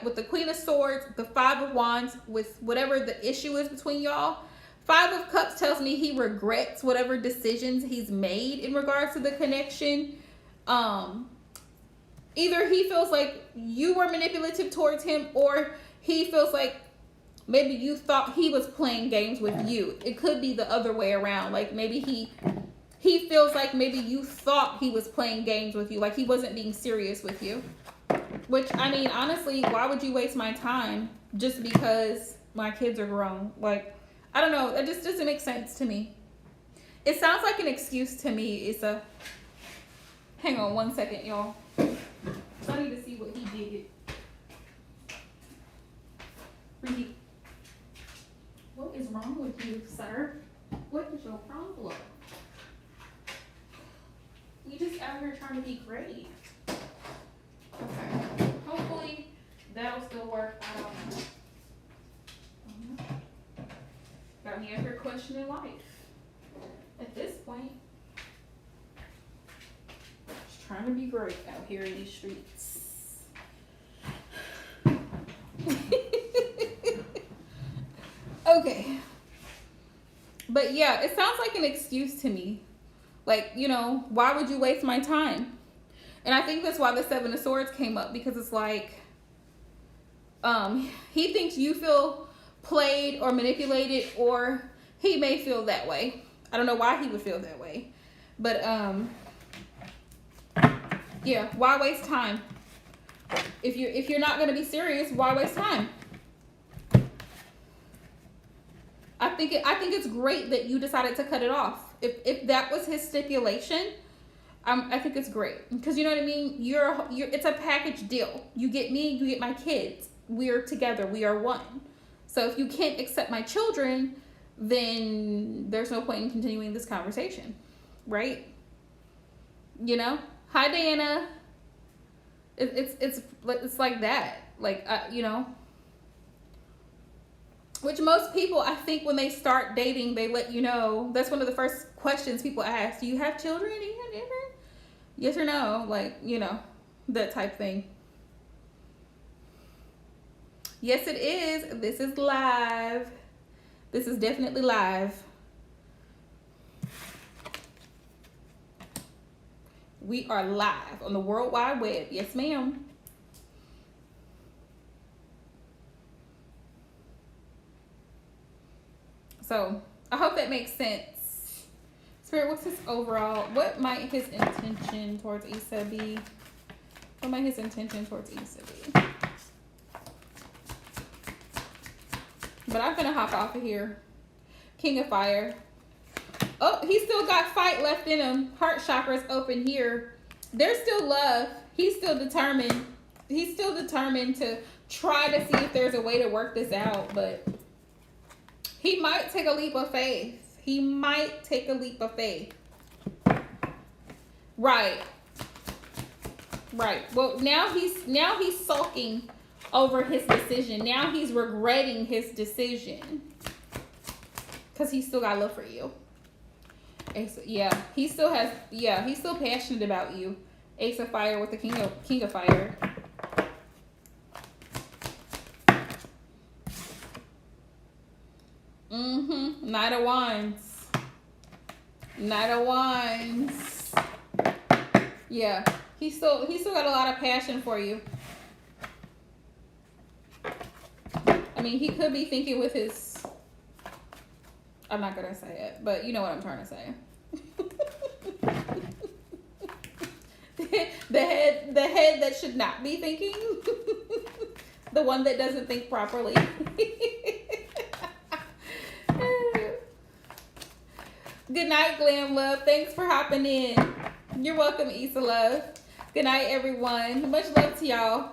with the Queen of Swords, the Five of Wands, with whatever the issue is between y'all. Five of Cups tells me he regrets whatever decisions he's made in regards to the connection. Either he feels like you were manipulative towards him, or he feels like maybe you thought he was playing games with you. It could be the other way around. Like, maybe he feels like maybe you thought he was playing games with you, like he wasn't being serious with you. Which, I mean, honestly, why would you waste my time just because my kids are grown? Like, I don't know. It just doesn't make sense to me. It sounds like an excuse to me. Hang on one second, y'all. I need to see what he did. Really, what is wrong with you, sir? What is your problem? You just out here trying to be great. Okay. Hopefully that'll still work. I don't know. Got me out here questioning life. At this point, just trying to be great out here in these streets. But yeah, it sounds like an excuse to me. Like, you know, why would you waste my time? And I think that's why the Seven of Swords came up, because it's like, he thinks you feel played or manipulated, or he may feel that way. I don't know why he would feel that way. But, yeah, why waste time? If you're not going to be serious, why waste time? I think it's great that you decided to cut it off. If that was his stipulation, I think it's great, because you know what I mean. You're it's a package deal. You get me, you get my kids. We're together. We are one. So if you can't accept my children, then there's no point in continuing this conversation, right? You know. Hi, Diana. It's like that. Like, you know. Which most people, I think, when they start dating, they let you know. That's one of the first questions people ask. Do you have children? Do you have children? Yes or no? Like, you know, that type thing. Yes, it is. This is live. This is definitely live. We are live on the World Wide Web. Yes, ma'am. So I hope that makes sense. Spirit, what's his overall? What might his intention towards Issa be? What might his intention towards Issa be? But I'm gonna hop off of here. King of Fire. Oh, he still got fight left in him. Heart chakra's open here. There's still love. He's still determined. He's still determined to try to see if there's a way to work this out, but he might take a leap of faith. He might take a leap of faith. Right. Right. Well, now he's sulking over his decision. Now he's regretting his decision, because he still got love for you. Ace, yeah, he still has. Yeah, he's still passionate about you. Ace of Fire with the King of Fire. Knight of Wands. Knight of Wands. Yeah, he still got a lot of passion for you. I mean, he could be thinking with his. I'm not gonna say it, but you know what I'm trying to say. the head that should not be thinking. The one that doesn't think properly. Good night, Glam Love. Thanks for hopping in. You're welcome, Issa Love. Good night, everyone. Much love to y'all.